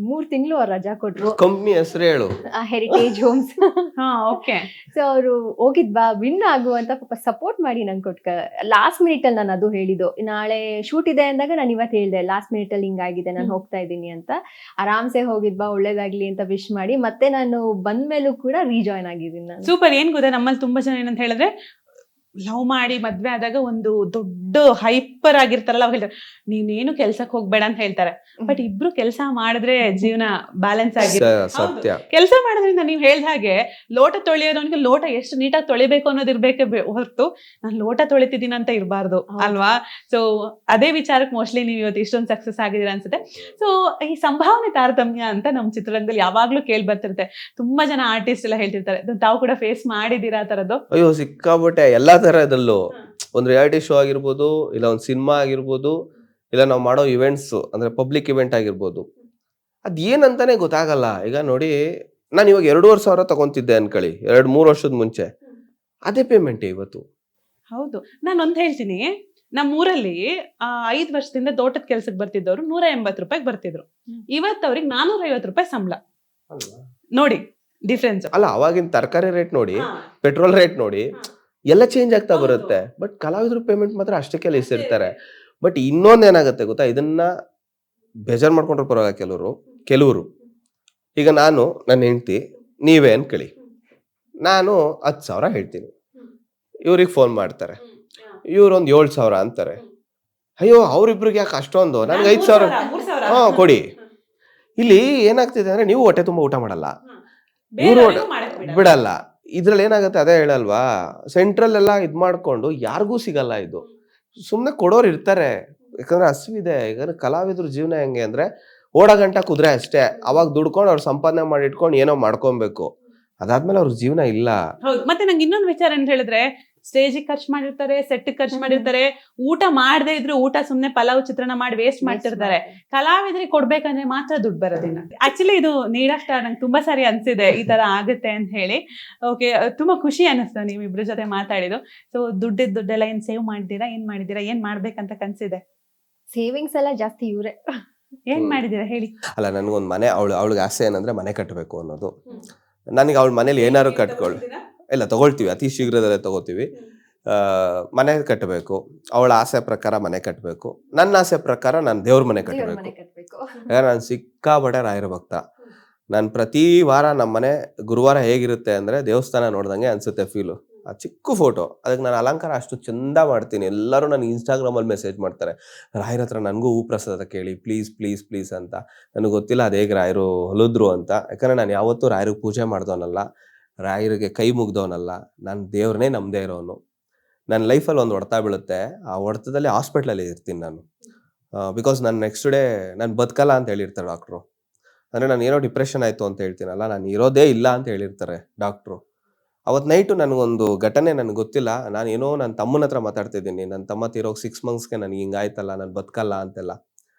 3 ತಿಂಗಳು ಅವ್ರು ರಜಾ ಕೊಟ್ರು, ಕಂಪ್ನಿ ಹೆಸರು ಹೇಳು. Heritage homes. ಹಾ, ಓಕೆ. ಸೊ ಅವರು ಹೋಗಿದ್ಬಾ ವಿನ್ ಆಗು ಅಂತ ಪಾಪ ಸಪೋರ್ಟ್ ಮಾಡಿ ನಂಗೆ ಕೊಟ್ಟ. ಲಾಸ್ಟ್ ಮಿನಿಟ್ ಅಲ್ಲಿ ನಾನು ಅದು ಹೇಳಿದ್ದು, ನಾಳೆ ಶೂಟ್ ಇದೆ ಅಂದಾಗ ನಾನು ಇವತ್ತು ಹೇಳಿದೆ ಲಾಸ್ಟ್ ಮಿನಿಟ್ ಅಲ್ಲಿ ಹಿಂಗಾಗಿದೆ, ನಾನು ಹೋಗ್ತಾ ಇದ್ದೀನಿ ಅಂತ. ಆರಾಮ್ಸೆ ಹೋಗಿದ್ಬಾ, ಒಳ್ಳೇದಾಗ್ಲಿ ಅಂತ ವಿಶ್ ಮಾಡಿ ಮತ್ತೆ ನಾನು ಬಂದ್ಮೇಲೂ ಕೂಡ ರೀಜಾಯ್ನ್ ಆಗಿದ್ದೀನಿ ನಾನು. ಸೂಪರ್. ಏನ್ ಗೊತ್ತಾ, ನಮ್ಮಲ್ಲಿ ತುಂಬಾ ಜನ ಏನಂತ ಹೇಳಿದ್ರೆ, ಲವ್ ಮಾಡಿ ಮದ್ವೆ ಆದಾಗ ಒಂದು ದೊಡ್ಡ ಹೈಪರ್ ಆಗಿರ್ತಾರಲ್ಲ, ಅವಾಗ ಹೇಳ್ತಾರೆ ನೀನೇನು ಕೆಲ್ಸಕ್ಕೆ ಹೋಗ್ಬೇಡ ಅಂತ ಹೇಳ್ತಾರೆ. ಬಟ್ ಇಬ್ರು ಕೆಲಸ ಮಾಡಿದ್ರೆ ಜೀವನ ಬ್ಯಾಲೆನ್ಸ್ ಆಗಿರುತ್ತೆ. ಸತ್ಯ. ಕೆಲಸ ಮಾಡೋದ್ರಿಂದ ನೀವು ಹೇಳ್ದ ಹಾಗೆ ಲೋಟ ತೊಳೆಯೋದವನಿಗೆ ಲೋಟ ಎಷ್ಟು ನೀಟಾಗಿ ತೊಳಿಬೇಕು ಅನ್ನೋದು ಇರ್ಬೇಕೆ ಹೊರತು ನಾನು ಲೋಟ ತೊಳಿತಿದ್ದೀನಿ ಅಂತ ಇರಬಾರ್ದು ಅಲ್ವಾ? ಸೊ ಅದೇ ವಿಚಾರಕ್ಕೆ ಮೋಸ್ಟ್ಲಿ ನೀವು ಇವತ್ತು ಇಷ್ಟೊಂದು ಸಕ್ಸಸ್ ಆಗಿದ್ದೀರಾ ಅನ್ಸುತ್ತೆ. ಸೊ ಈ ಸಂಭಾವನೆ ತಾರತಮ್ಯ ಅಂತ ನಮ್ಮ ಚಿತ್ರರಂಗದಲ್ಲಿ ಯಾವಾಗ್ಲೂ ಕೇಳಿ ಬರ್ತಿರುತ್ತೆ. ತುಂಬಾ ಜನ ಆರ್ಟಿಸ್ಟ್ ಎಲ್ಲ ಹೇಳ್ತಿರ್ತಾರೆ, ತಾವು ಕೂಡ ಫೇಸ್ ಮಾಡಿದೀರಾ ಆ ತರದ್ದು? ಅಯ್ಯೋ ಸಿಕ್ಕಾಬಿಟ್ಟೆ ಎಲ್ಲಾ ತರದಲ್ಲೂ. ಒಂದು ರಿಯಾಲಿಟಿ ಶೋ ಆಗಿರ್ಬೋದು, ಇಲ್ಲ ಒಂದು ಸಿನಿಮಾ ಆಗಿರ್ಬೋದು, ಇಲ್ಲ ನಾವು ಮಾಡೋ ಇವೆಂಟ್ಸ್ ಅಂದ್ರೆ ಪಬ್ಲಿಕ್ ಇವೆಂಟ್ ಆಗಿರ್ಬೋದು, ಅದೇನಂತಾನೆ ಗೊತ್ತಾಗಲ್ಲ. ಈಗ ನೋಡಿ, ನಾನು ಇವಾಗ 2,500 ತಗೊಂತಿದ್ದೆ ಅನ್ಕೊಳ್ಳಿ 2-3 ವರ್ಷದ ಮುಂಚೆ, ಅದೇ ಪೇಮೆಂಟ್ ಇವತ್ತು. ಹೌದು. ನಾನು ಒಂದ್ ಹೇಳ್ತೀನಿ, ನಮ್ಮೂರಲ್ಲಿ 5 ವರ್ಷದಿಂದ ತೋಟದ ಕೆಲ್ಸಕ್ಕೆ ಬರ್ತಿದ್ದವ್ರು 180 ರೂಪಾಯಿಗೆ ಬರ್ತಿದ್ರು. ಇವತ್ತು ಅವ್ರಿಗೆ 450 ರೂಪಾಯಿ ಸಂಬಳ. ನೋಡಿ ಡಿಫ್ರೆನ್ಸ್. ಅಲ್ಲ, ಅವಾಗಿನ ತರಕಾರಿ ರೇಟ್ ನೋಡಿ, ಪೆಟ್ರೋಲ್ ರೇಟ್ ನೋಡಿ, ಎಲ್ಲ ಚೇಂಜ್ ಆಗ್ತಾ ಬರುತ್ತೆ. ಬಟ್ ಕಲಾವಿದ್ರು ಪೇಮೆಂಟ್ ಮಾತ್ರ ಅಷ್ಟಕ್ಕೆ ಇರ್ತಾರೆ. ಬಟ್ ಇನ್ನೊಂದು ಏನಾಗುತ್ತೆ ಗೊತ್ತಾ, ಇದನ್ನ ಬೇಜಾರು ಮಾಡ್ಕೊಂಡ್ರು ಪರವಾಗಿಲ್ಲ ಕೆಲವರು. ಈಗ ನಾನು ನನ್ನ ಹೆಂಡತಿ ನೀವೇ ಅನ್ಕೊಳ್ಳಿ, ನಾನು 10,000 ಹೇಳ್ತೀನಿ, ಇವ್ರಿಗೆ ಫೋನ್ ಮಾಡ್ತಾರೆ, ಇವ್ರೊಂದು 7,000 ಅಂತಾರೆ. ಅಯ್ಯೋ ಅವ್ರಿಬ್ರಿಗೆ ಯಾಕೆ ಅಷ್ಟೊಂದು, ನನ್ಗೆ 5,000 ಕೊಡಿ. ಇಲ್ಲಿ ಏನಾಗ್ತಿದೆ ಅಂದ್ರೆ, ನೀವು ಹೊಟ್ಟೆ ತುಂಬ ಊಟ ಮಾಡಲ್ಲ, ಇವ್ರು ಬಿಡಲ್ಲ. ಇದ್ರಲ್ಲಿ ಏನಾಗುತ್ತೆ ಅದೇ ಹೇಳಲ್ವಾ, ಸೆಂಟ್ರಲ್ ಎಲ್ಲ ಇದ್ ಮಾಡ್ಕೊಂಡು ಯಾರಿಗೂ ಸಿಗಲ್ಲ ಇದು. ಸುಮ್ನೆ ಕೊಡೋರು ಇರ್ತಾರೆ, ಯಾಕಂದ್ರೆ ಹಸಿವಿದೆ. ಈಗ ಕಲಾವಿದ್ರ ಜೀವನ ಹೆಂಗೆ ಅಂದ್ರೆ, ಓಡಗಂಟ ಕುದುರೆ ಅಷ್ಟೇ. ಅವಾಗ ದುಡ್ಕೊಂಡು ಅವ್ರು ಸಂಪಾದನೆ ಮಾಡಿ ಇಟ್ಕೊಂಡು ಏನೋ ಮಾಡ್ಕೊಬೇಕು, ಅದಾದ್ಮೇಲೆ ಅವ್ರ ಜೀವನ ಇಲ್ಲ. ಹೌದು. ಮತ್ತೆ ನಂಗೆ ಇನ್ನೊಂದು ವಿಚಾರ ಅಂತ ಹೇಳಿದ್ರೆ, ಸ್ಟೇಜಿಗೆ ಖರ್ಚು ಮಾಡಿರ್ತಾರೆ, ಸೆಟ್ ಖರ್ಚು ಮಾಡಿರ್ತಾರೆ, ಊಟ ಮಾಡದೇ ಇದ್ರು ಊಟ ಸುಮ್ನೆ ಪಲಾವ್ ಚಿತ್ರಾನ್ನ ಮಾಡಿ ವೇಸ್ಟ್ ಮಾಡ್ತಿರ್ತಾರೆ. ಕಲಾವಿದರಿಗೆ ಕೊಡ್ಬೇಕಂದ್ರೆ ಮಾತ್ರ ದುಡ್ಡು ಬರೋದಿಲ್ಲ. ಆಕ್ಚುಲಿ ಇದು ನೀಡಾ ಸ್ಟಾರ್ ನಂಗೆ ತುಂಬಾ ಸಾರಿ ಅನ್ಸಿದೆ ಈ ತರ ಆಗುತ್ತೆ ಅಂತ ಹೇಳಿ. ಓಕೆ, ತುಂಬಾ ಖುಷಿ ಅನಿಸ್ತು ನೀವು ಇಬ್ರ ಜೊತೆ ಮಾತಾಡಿದ್ದು. ಸೊ ದುಡ್ಡೆಲ್ಲ ಏನ್ ಸೇವ್ ಮಾಡಿದ್ದೀರಾ, ಏನ್ ಮಾಡ್ಬೇಕಂತ ಕನ್ಸಿದೆ? ಸೇವಿಂಗ್ಸ್ ಎಲ್ಲ ಜಾಸ್ತಿ ಇವ್ರೆ. ಏನ್ ಮಾಡಿದ್ದೀರಾ ಹೇಳಿ? ಅಲ್ಲ, ನನ್ಗೊಂದು ಮನೆ, ಅವಳಿಗೆ ಆಸೆ ಏನಂದ್ರೆ ಮನೆ ಕಟ್ಟಬೇಕು ಅನ್ನೋದು. ನನಗೆ ಅವಳ ಮನೇಲಿ ಏನಾದ್ರು ಕಟ್ಕೊಳ್ಳಿ, ಇಲ್ಲ ತಗೊಳ್ತೀವಿ, ಅತಿ ಶೀಘ್ರದಲ್ಲೇ ತಗೋತೀವಿ. ಮನೆ ಕಟ್ಟಬೇಕು, ಅವಳ ಆಸೆ ಪ್ರಕಾರ ಮನೆ ಕಟ್ಟಬೇಕು. ನನ್ನ ಆಸೆ ಪ್ರಕಾರ ನಾನು ದೇವ್ರ ಮನೆ ಕಟ್ಟಬೇಕು. ಯಾಕಂದ್ರೆ ನಾನು ಸಿಕ್ಕಾಪಟ್ಟೆ ರಾಯರ ಭಕ್ತ. ನಾನು ಪ್ರತಿ ವಾರ ನಮ್ಮ ಮನೆ ಗುರುವಾರ ಹೇಗಿರುತ್ತೆ ಅಂದ್ರೆ, ದೇವಸ್ಥಾನ ನೋಡ್ದಂಗೆ ಅನ್ಸುತ್ತೆ ಫೀಲು. ಆ ಚಿಕ್ಕ ಫೋಟೋ, ಅದಕ್ಕೆ ನಾನು ಅಲಂಕಾರ ಅಷ್ಟು ಚಂದ ಮಾಡ್ತೀನಿ. ಎಲ್ಲರೂ ನನಗೆ ಇನ್ಸ್ಟಾಗ್ರಾಮಲ್ಲಿ ಮೆಸೇಜ್ ಮಾಡ್ತಾರೆ, ರಾಯರ ಹತ್ರ ನನಗೂ ಹೂ ಪ್ರಸಾದ ಕೇಳಿ ಪ್ಲೀಸ್ ಪ್ಲೀಸ್ ಪ್ಲೀಸ್ ಅಂತ. ನನಗೆ ಗೊತ್ತಿಲ್ಲ ಅದು ಹೇಗೆ ರಾಯರು ಹೊಲಿದ್ರು ಅಂತ, ಯಾಕಂದ್ರೆ ನಾನು ಯಾವತ್ತೂ ರಾಯರಿಗೆ ಪೂಜೆ ಮಾಡ್ದವನಲ್ಲ, ರಾಯರಿಗೆ ಕೈ ಮುಗ್ದವನಲ್ಲ. ನಾನು ದೇವ್ರನ್ನೇ ನಂಬದೇ ಇರೋನು. ನನ್ನ ಲೈಫಲ್ಲಿ ಒಂದು ಹೊಡೆತ ಬೀಳುತ್ತೆ, ಆ ಹೊಡೆತದಲ್ಲಿ ಹಾಸ್ಪಿಟ್ಲಲ್ಲಿ ಇರ್ತೀನಿ ನಾನು. ಬಿಕಾಸ್ ನಾನು ನೆಕ್ಸ್ಟ್ ಡೇ ನಾನು ಬದುಕಲ್ಲ ಅಂತ ಹೇಳಿರ್ತಾರೆ ಡಾಕ್ಟ್ರು. ಅಂದರೆ ನಾನು ಏನೋ ಡಿಪ್ರೆಷನ್ ಆಯಿತು ಅಂತ ಹೇಳ್ತೀನಲ್ಲ, ನಾನು ಇರೋದೇ ಇಲ್ಲ ಅಂತ ಹೇಳಿರ್ತಾರೆ ಡಾಕ್ಟ್ರು. ಅವತ್ತು ನೈಟು ನನಗೊಂದು ಘಟನೆ ನನಗೆ ಗೊತ್ತಿಲ್ಲ, ನಾನು ಏನೋ ನನ್ನ ತಮ್ಮನ ಹತ್ರ ಮಾತಾಡ್ತಿದ್ದೀನಿ. ನನ್ನ ತಮ್ಮ ತೀರೋಗಿ 6 ಮಂತ್ಸ್ಗೆ ನನಗೆ ಹಿಂಗಾಯ್ತಲ್ಲ, ನಾನು ಬದುಕಲ್ಲ ಅಂತೆಲ್ಲ.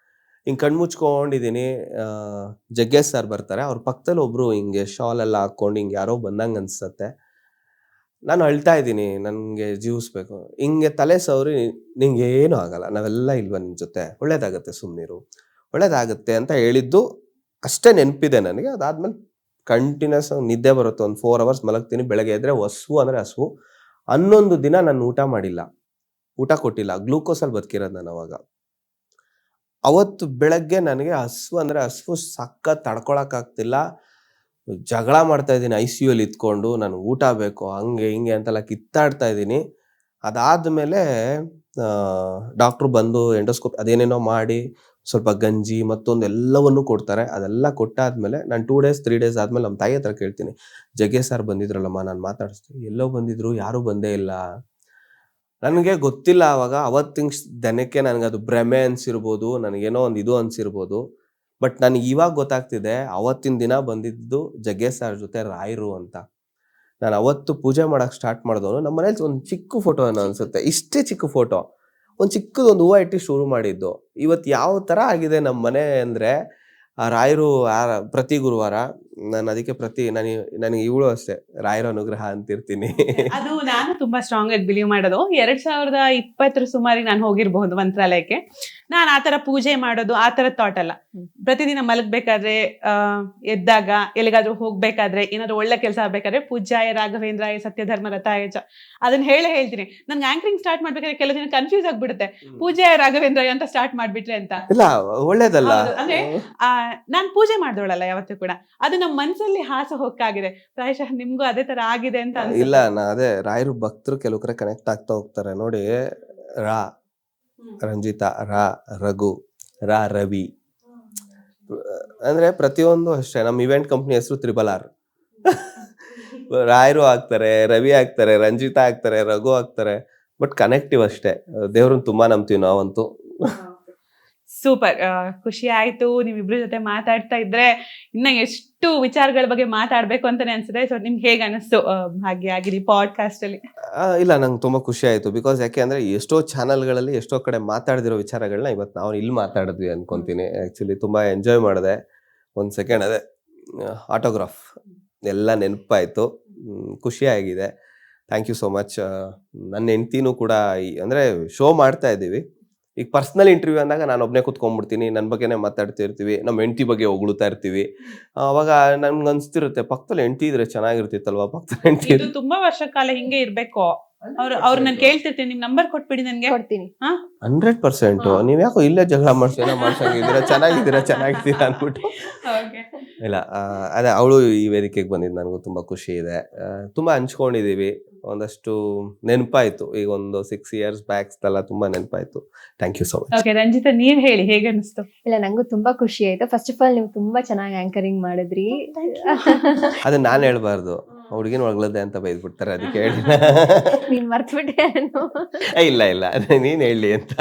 ಹಿಂಗೆ ಕಣ್ಮುಚ್ಕೊಂಡಿದ್ದೀನಿ. ಜಗ್ಗೇಶ್ ಸರ್ ಬರ್ತಾರೆ, ಅವ್ರ ಪಕ್ಕದಲ್ಲಿ ಒಬ್ರು ಹಿಂಗೆ ಶಾಲ್ ಎಲ್ಲ ಹಾಕ್ಕೊಂಡು ಹಿಂಗೆ ಯಾರೋ ಬಂದಂಗೆ ಅನ್ಸುತ್ತೆ. ನಾನು ಅಳ್ತಾ ಇದ್ದೀನಿ, ನನಗೆ ಜೀವಿಸ್ಬೇಕು. ಹಿಂಗೆ ತಲೆ ಸವರಿ, ನಿಂಗೆ ಏನೂ ಆಗಲ್ಲ, ನಾವೆಲ್ಲ ಇಲ್ವ ನಿನ್ನ ಜೊತೆ, ಒಳ್ಳೇದಾಗತ್ತೆ, ಸುಮ್ಮನಿರು, ಒಳ್ಳೇದಾಗುತ್ತೆ ಅಂತ ಹೇಳಿದ್ದು ಅಷ್ಟೇ ನೆನಪಿದೆ ನನಗೆ. ಅದಾದ್ಮೇಲೆ ಕಂಟಿನ್ಯೂಸ್ ನಿದ್ದೆ ಬರುತ್ತೆ, ಒಂದು 4 ಅವರ್ಸ್ ಮಲಗ್ತೀನಿ. ಬೆಳಗ್ಗೆ ಎದ್ರೆ ಹಸುವು ಅಂದರೆ ಹಸುವು. 11 ದಿನ ನಾನು ಊಟ ಮಾಡಿಲ್ಲ, ಊಟ ಕೊಟ್ಟಿಲ್ಲ, ಗ್ಲೂಕೋಸಲ್ಲಿ ಬದುಕಿರೋದು ನಾನು ಅವಾಗ. ಅವತ್ತು ಬೆಳಗ್ಗೆ ನನಗೆ ಹಸು ಅಂದರೆ ಹಸು ಸಖತ್ ತಡ್ಕೊಳಕ್ಕಾಗ್ತಿಲ್ಲ. ಜಗಳ ಮಾಡ್ತಾ ಇದ್ದೀನಿ ICU ಅಲ್ಲಿ ಇತ್ಕೊಂಡು, ನನಗೆ ಊಟ ಬೇಕು ಹಂಗೆ ಹಿಂಗೆ ಅಂತೆಲ್ಲ ಕಿತ್ತಾಡ್ತಾ ಇದ್ದೀನಿ. ಅದಾದಮೇಲೆ ಡಾಕ್ಟ್ರು ಬಂದು ಎಂಡೋಸ್ಕೋಪ್ ಅದೇನೇನೋ ಮಾಡಿ ಸ್ವಲ್ಪ ಗಂಜಿ ಮತ್ತೊಂದು ಎಲ್ಲವನ್ನು ಕೊಡ್ತಾರೆ. ಅದೆಲ್ಲ ಕೊಟ್ಟಾದ್ಮೇಲೆ ನಾನು 2 ಡೇಸ್ 3 ಡೇಸ್ ಆದಮೇಲೆ ನಮ್ಮ ತಾಯಿ ಹತ್ರ ಕೇಳ್ತೀನಿ, ಜಗ್ಗೇಶ್ ಸರ್ ಬಂದಿದ್ರಲ್ಲಮ್ಮ, ನಾನು ಮಾತಾಡಿಸ್ತೀನಿ. ಎಲ್ಲೋ ಬಂದಿದ್ರು, ಯಾರೂ ಬಂದೇ ಇಲ್ಲ. ನನಗೆ ಗೊತ್ತಿಲ್ಲ ಆವಾಗ, ಅವತ್ತಿನ ದಿನಕ್ಕೆ ನನಗೆ ಅದು ಭ್ರಮೆ ಅನಿಸಿರ್ಬೋದು, ನನಗೇನೋ ಒಂದು ಇದು ಅನಿಸಿರ್ಬೋದು. ಬಟ್ ನನಗೆ ಇವಾಗ ಗೊತ್ತಾಗ್ತಿದೆ, ಅವತ್ತಿನ ದಿನ ಬಂದಿದ್ದು ಜಗ್ಗೇಶ್ ಸರ್ ಜೊತೆ ರಾಯರು ಅಂತ. ನಾನು ಅವತ್ತು ಪೂಜೆ ಮಾಡಕ್ ಸ್ಟಾರ್ಟ್ ಮಾಡಿದವನು ನಮ್ಮ ಮನೇಲಿ ಒಂದು ಚಿಕ್ಕ ಫೋಟೋ ಏನೋ ಅನ್ಸುತ್ತೆ, ಇಷ್ಟೇ ಚಿಕ್ಕ ಫೋಟೋ, ಒಂದು ಚಿಕ್ಕದೊಂದು ಹೂವು ಇಟ್ಟು ಶುರು ಮಾಡಿದ್ದು. ಇವತ್ತು ಯಾವ ತರ ಆಗಿದೆ ನಮ್ಮ ಮನೆ ಅಂದ್ರೆ, ಆ ರಾಯರು ಪ್ರತಿ ಗುರುವಾರ ನಾನು ಅದಕ್ಕೆ ನನಗೆ ಇವಳು ಅಷ್ಟೇ ರಾಯರ ಅನುಗ್ರಹ ಅಂತಿರ್ತೀನಿ. ಅದು ನಾನು ತುಂಬಾ ಸ್ಟ್ರಾಂಗ್ ಆಗಿ ಬಿಲೀವ್ ಮಾಡೋದು. 2020 ಸುಮಾರಿಗೆ ನಾನು ಹೋಗಿರ್ಬಹುದು ಮಂತ್ರಾಲಯಕ್ಕೆ. ನಾನು ಆತರ ಪೂಜೆ ಮಾಡೋದು ಆತರ ಥಾಟ್ ಅಲ್ಲ. ಪ್ರತಿದಿನ ಮಲಗ್ಬೇಕಾದ್ರೆ, ಎದ್ದಾಗ, ಎಲ್ಲಿಗಾದ್ರೂ ಹೋಗ್ಬೇಕಾದ್ರೆ, ಏನಾದ್ರು ಒಳ್ಳೆ ಕೆಲಸ ಆಗ್ಬೇಕಾದ್ರೆ ಪೂಜ್ಯಾಯ ರಾಘವೇಂದ್ರಾಯ ಸತ್ಯಧರ್ಮ ರಥಾಯ ಚ ಅದನ್ನ ಹೇಳ್ತೀನಿ. ನನ್ಗೆ ಆಂಕರಿಂಗ್ ಸ್ಟಾರ್ಟ್ ಮಾಡ್ಬೇಕಾದ್ರೆ ಕೆಲವು ದಿನ ಕನ್ಫ್ಯೂಸ್ ಆಗ್ಬಿಡುತ್ತೆ, ಪೂಜ್ಯಾಯ ರಾಘವೇಂದ್ರಾಯ ಅಂತ ಸ್ಟಾರ್ಟ್ ಮಾಡ್ಬಿಟ್ರೆ ಅಂತ. ಇಲ್ಲ ಒಳ್ಳೇದಲ್ಲ. ಅಂದ್ರೆ ನಾನ್ ಪೂಜೆ ಮಾಡ್ದೋಳಲ್ಲ ಯಾವತ್ತೂ ಕೂಡ, ಅದು ನಮ್ಮ ಮನ್ಸಲ್ಲಿ ಹಾಸ ಹೊಕ್ಕಾಗಿದೆ. ಪ್ರಾಯಶಃ ನಿಮ್ಗೂ ಅದೇ ತರ ಆಗಿದೆ ಅಂತ ಅನ್ಸುತ್ತೆ. ಇಲ್ಲ, ಅದೇ ರಾಯರು ಭಕ್ತರು ಕೆಲವು ಕಡೆ ಕನೆಕ್ಟ್ ಆಗ್ತಾ ಹೋಗ್ತಾರೆ ನೋಡಿ. ರಾ ರಂಜಿತಾ, ರಾ ರಘು, ರಾ ರವಿ, ಅಂದ್ರೆ ಪ್ರತಿಯೊಂದು ಅಷ್ಟೇ. ನಮ್ಮ ಇವೆಂಟ್ ಕಂಪ್ನಿ ಹೆಸರು RRR. ರಾಯರು ಆಗ್ತಾರೆ, ರವಿ ಆಗ್ತಾರೆ, ರಂಜಿತಾ ಆಗ್ತಾರೆ, ರಘು ಆಗ್ತಾರೆ, ಬಟ್ ಕನೆಕ್ಟಿವ್ ಅಷ್ಟೇ. ದೇವ್ರನ್ನ ತುಂಬಾ ನಂಬ್ತೀವಿ ನಾವಂತೂ. ಸೂಪರ್, ಖುಷಿ ಆಯ್ತು ನಿಮ್ಮಿಬ್ರ ಜೊತೆ ಮಾತಾಡ್ತಾ ಇದ್ರೆ. ಇನ್ನ ಎಷ್ಟು ವಿಚಾರಗಳ ಬಗ್ಗೆ ಮಾತಾಡ್ಬೇಕು ಅಂತಾನೆ ಅನ್ಸುತ್ತೆ. ಸೊ ನಿಮ್ಗೆ ಹೇಗೆ ಅನಿಸ್ತು ಹಾಗೆ ಆಗಿದೆ ಪಾಡ್ಕಾಸ್ಟ್ ಅಲ್ಲಿ? ಇಲ್ಲ, ನಂಗೆ ತುಂಬಾ ಖುಷಿ ಆಯ್ತು. ಬಿಕಾಸ್ ಯಾಕೆ ಅಂದ್ರೆ ಎಷ್ಟೋ ಚಾನಲ್ಗಳಲ್ಲಿ ಎಷ್ಟೋ ಕಡೆ ಮಾತಾಡ್ದಿರೋ ವಿಚಾರಗಳನ್ನ ಇವತ್ತು ನಾವು ಇಲ್ಲಿ ಮಾತಾಡಿದ್ವಿ ಅನ್ಕೊಂತೀನಿ. ಆಕ್ಚುಲಿ ತುಂಬಾ ಎಂಜಾಯ್ ಮಾಡಿದೆ. ಒಂದ್ ಸೆಕೆಂಡ್, ಅದೇ ಆಟೋಗ್ರಾಫ್ ಎಲ್ಲ ನೆನಪಾಯ್ತು, ಖುಷಿ ಆಗಿದೆ. Thank you so much. ನನ್ನ ಹೆಂಡ್ತಿನೂ ಕೂಡ ಅಂದ್ರೆ ಶೋ ಮಾಡ್ತಾ ಇದ್ದೀವಿ. ಈಗ ಪರ್ಸನಲ್ ಇಂಟರ್ವ್ಯೂ ಅಂದಾಗ ನಾನು ಒಬ್ಬನೇ ಕೂತ್ಕೊಂಡ್ಬಿಡ್ತೀನಿ, ನನ್ನ ಬಗ್ಗೆನೇ ಮಾತಾಡ್ತಾ ಇರ್ತೀವಿ, ನಮ್ಮ ಹೆಂಡತಿ ಬಗ್ಗೆ ಹೊಗಳುತ್ತಾ ಇರ್ತೀವಿ. ಅವಾಗ ನನ್ಗೆ ಅನ್ಸ್ತಿರುತ್ತೆ, ಪಕ್ಕದಲ್ಲಿ ಹೆಂಡತಿ ಇದ್ರೆ ಚೆನ್ನಾಗಿರ್ತಿತ್ತಲ್ವಾ, ಪಕ್ಕದಲ್ಲಿ ಹೆಂಡತಿ. ಇದು ತುಂಬಾ ವರ್ಷ ಕಾಲ ಹಿಂಗೆ ಇರ್ಬೇಕು. ಅವ್ರು ನಾನು ಕೇಳ್ತಿರ್ತೀನಿ, ನಿಮ್ ನಂಬರ್ ಕೊಟ್ಬಿಡಿ ನನ್ಗೆ. ಕೊಡ್ತೀನಿ. 100%. ನೀವ್ ಯಾಕೋ ಇಲ್ಲೇ ಜಗಳ ಮಾಡ್ಸಂಗಿದ್ದೀರಾ, ಚೆನ್ನಾಗಿದ್ದೀರಾ ಅನ್ಬಿಟ್ಟು. ಇಲ್ಲ, ಅದೇ ಅವಳು ಈ ವೇದಿಕೆಗೆ ಬಂದಿದ್ದು ನನಗೂ ತುಂಬಾ ಖುಷಿ ಇದೆ. ತುಂಬಾ ಹಂಚ್ಕೊಂಡಿದೀವಿ, ಒಂದಷ್ಟು ನೆನಪಾಯ್ತು. ಈಗ ಒಂದು 6 years ಬ್ಯಾಕ್ ಎಲ್ಲ ತುಂಬಾ ನೆನಪಾಯ್ತು. Thank you so much. Okay Ranjitha, ನೀವ್ ಹೇಳಿ ಹೇಗೆ ಅನಿಸ್ತು? ಇಲ್ಲ, ನಂಗೂ ತುಂಬಾ ಖುಷಿ ಆಯ್ತು. ಫಸ್ಟ್ ಆಫ್ ಆಲ್ ನೀವು ತುಂಬಾ ಚೆನ್ನಾಗಿ ಆಂಕರಿಂಗ್ ಮಾಡಿದ್ರಿ. ಅದನ್ನ ನಾನು ಹೇಳ್ಬಾರ್ದು, ಹುಡುಗಿನ ಒಳಗಲದೆ ಅಂತ ಬೈದ್ಬಿಡ್ತಾರೆ, ಅದಕ್ಕೆ ಹೇಳಿ. ನೀನ್ ಮರ್ತ್ಬಿಟ್ಟೆ. ಇಲ್ಲ ನೀನ್ ಹೇಳಿ ಅಂತ.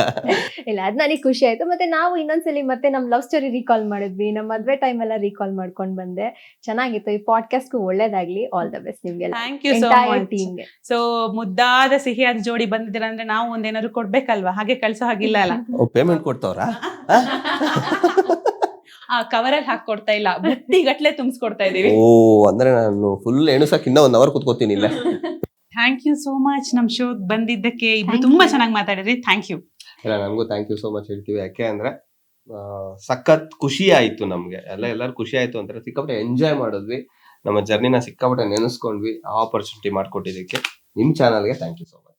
ಇಲ್ಲ, ಅದ್ ನನಗೆ ಖುಷಿ ಆಯ್ತು. ಮತ್ತೆ ನಾವು ಇನ್ನೊಂದ್ಸಲಿ ಮತ್ತೆ ನಮ್ ಲವ್ ಸ್ಟೋರಿ ರೀಕಾಲ್ ಮಾಡಿದ್ವಿ, ನಮ್ಮ ಮದ್ವೆ ಟೈಮ್ ಎಲ್ಲ ರೀಕಾಲ್ ಮಾಡ್ಕೊಂಡ್ ಬಂದೆ. ಚೆನ್ನಾಗಿತ್ತು. ಈ ಪಾಡ್ಕಾಸ್ಟ್ ಒಳ್ಳೇದಾಗ್ಲಿ. ಆಲ್ ದ ಬೆಸ್ಟ್ ನಿಮ್ಗೆಲ್ಲ, thank you so much. So ಮುದ್ದಾದ ಸಿಹಿಯಾದ ಜೋಡಿ ಬಂದಿದ್ದೀರಾ ಅಂದ್ರೆ ನಾವು ಒಂದೇನಾದ್ರು ಕೊಡ್ಬೇಕಲ್ವಾ, ಹಾಗೆ ಕಳ್ಸೋ ಹಾಗಿಲ್ಲ ಅಲ್ಲ. ಪೇಮೆಂಟ್ ಕೊಡ್ತಾವ್ರಾ? ಆ ಕವರಲ್ಲಿ ಹಾಕೊಡ್ತಾ ಇಲ್ಲ, ಬುಟ್ಟಿ ಗಟ್ಲೆ ತುಂಬಿಸ್ಕೊಡ್ತಾ ಇದೀವಿ. ಓ, ಅಂದ್ರೆ ನಾನು ಫುಲ್ ಎಣುಸಕ್ ಇನ್ನ 1 hour ಕೂತ್ಕೋತೀನಿ ಇಲ್ಲ. ಥ್ಯಾಂಕ್ ಯು ಸೋ ಮಚ್ ನಮ್ ಶೋ ಬಂದಿದ್ದಕ್ಕೆ. ಇಬ್ರು ತುಂಬಾ ಚೆನ್ನಾಗಿ ಮಾತಾಡಿದ್ರಿ. Thank you. ಇಲ್ಲ, ನಮಗೂ ಥ್ಯಾಂಕ್ ಯು ಸೋ ಮಚ್ ಹೇಳ್ತೀವಿ. ಯಾಕೆ ಅಂದ್ರೆ ಸಖತ್ ಖುಷಿ ಆಯ್ತು ನಮ್ಗೆ. ಎಲ್ಲರೂ ಖುಷಿ ಆಯ್ತು ಅಂತಾರೆ. ಸಿಕ್ಕಾಪಟ್ಟೆ ಎಂಜಾಯ್ ಮಾಡಿದ್ವಿ, ನಮ್ಮ ಜರ್ನಿನ ಸಿಕ್ಕಾಪಟ್ಟೆ ನೆನೆಸ್ಕೊಂಡ್ವಿ. ಆ ಆಪರ್ಚುನಿಟಿ ಮಾಡ್ಕೊಟ್ಟಿದ್ದಕ್ಕೆ ನಿಮ್ಮ ಚಾನಲ್ಗೆ ಥ್ಯಾಂಕ್ ಯು ಸೋ ಮಚ್.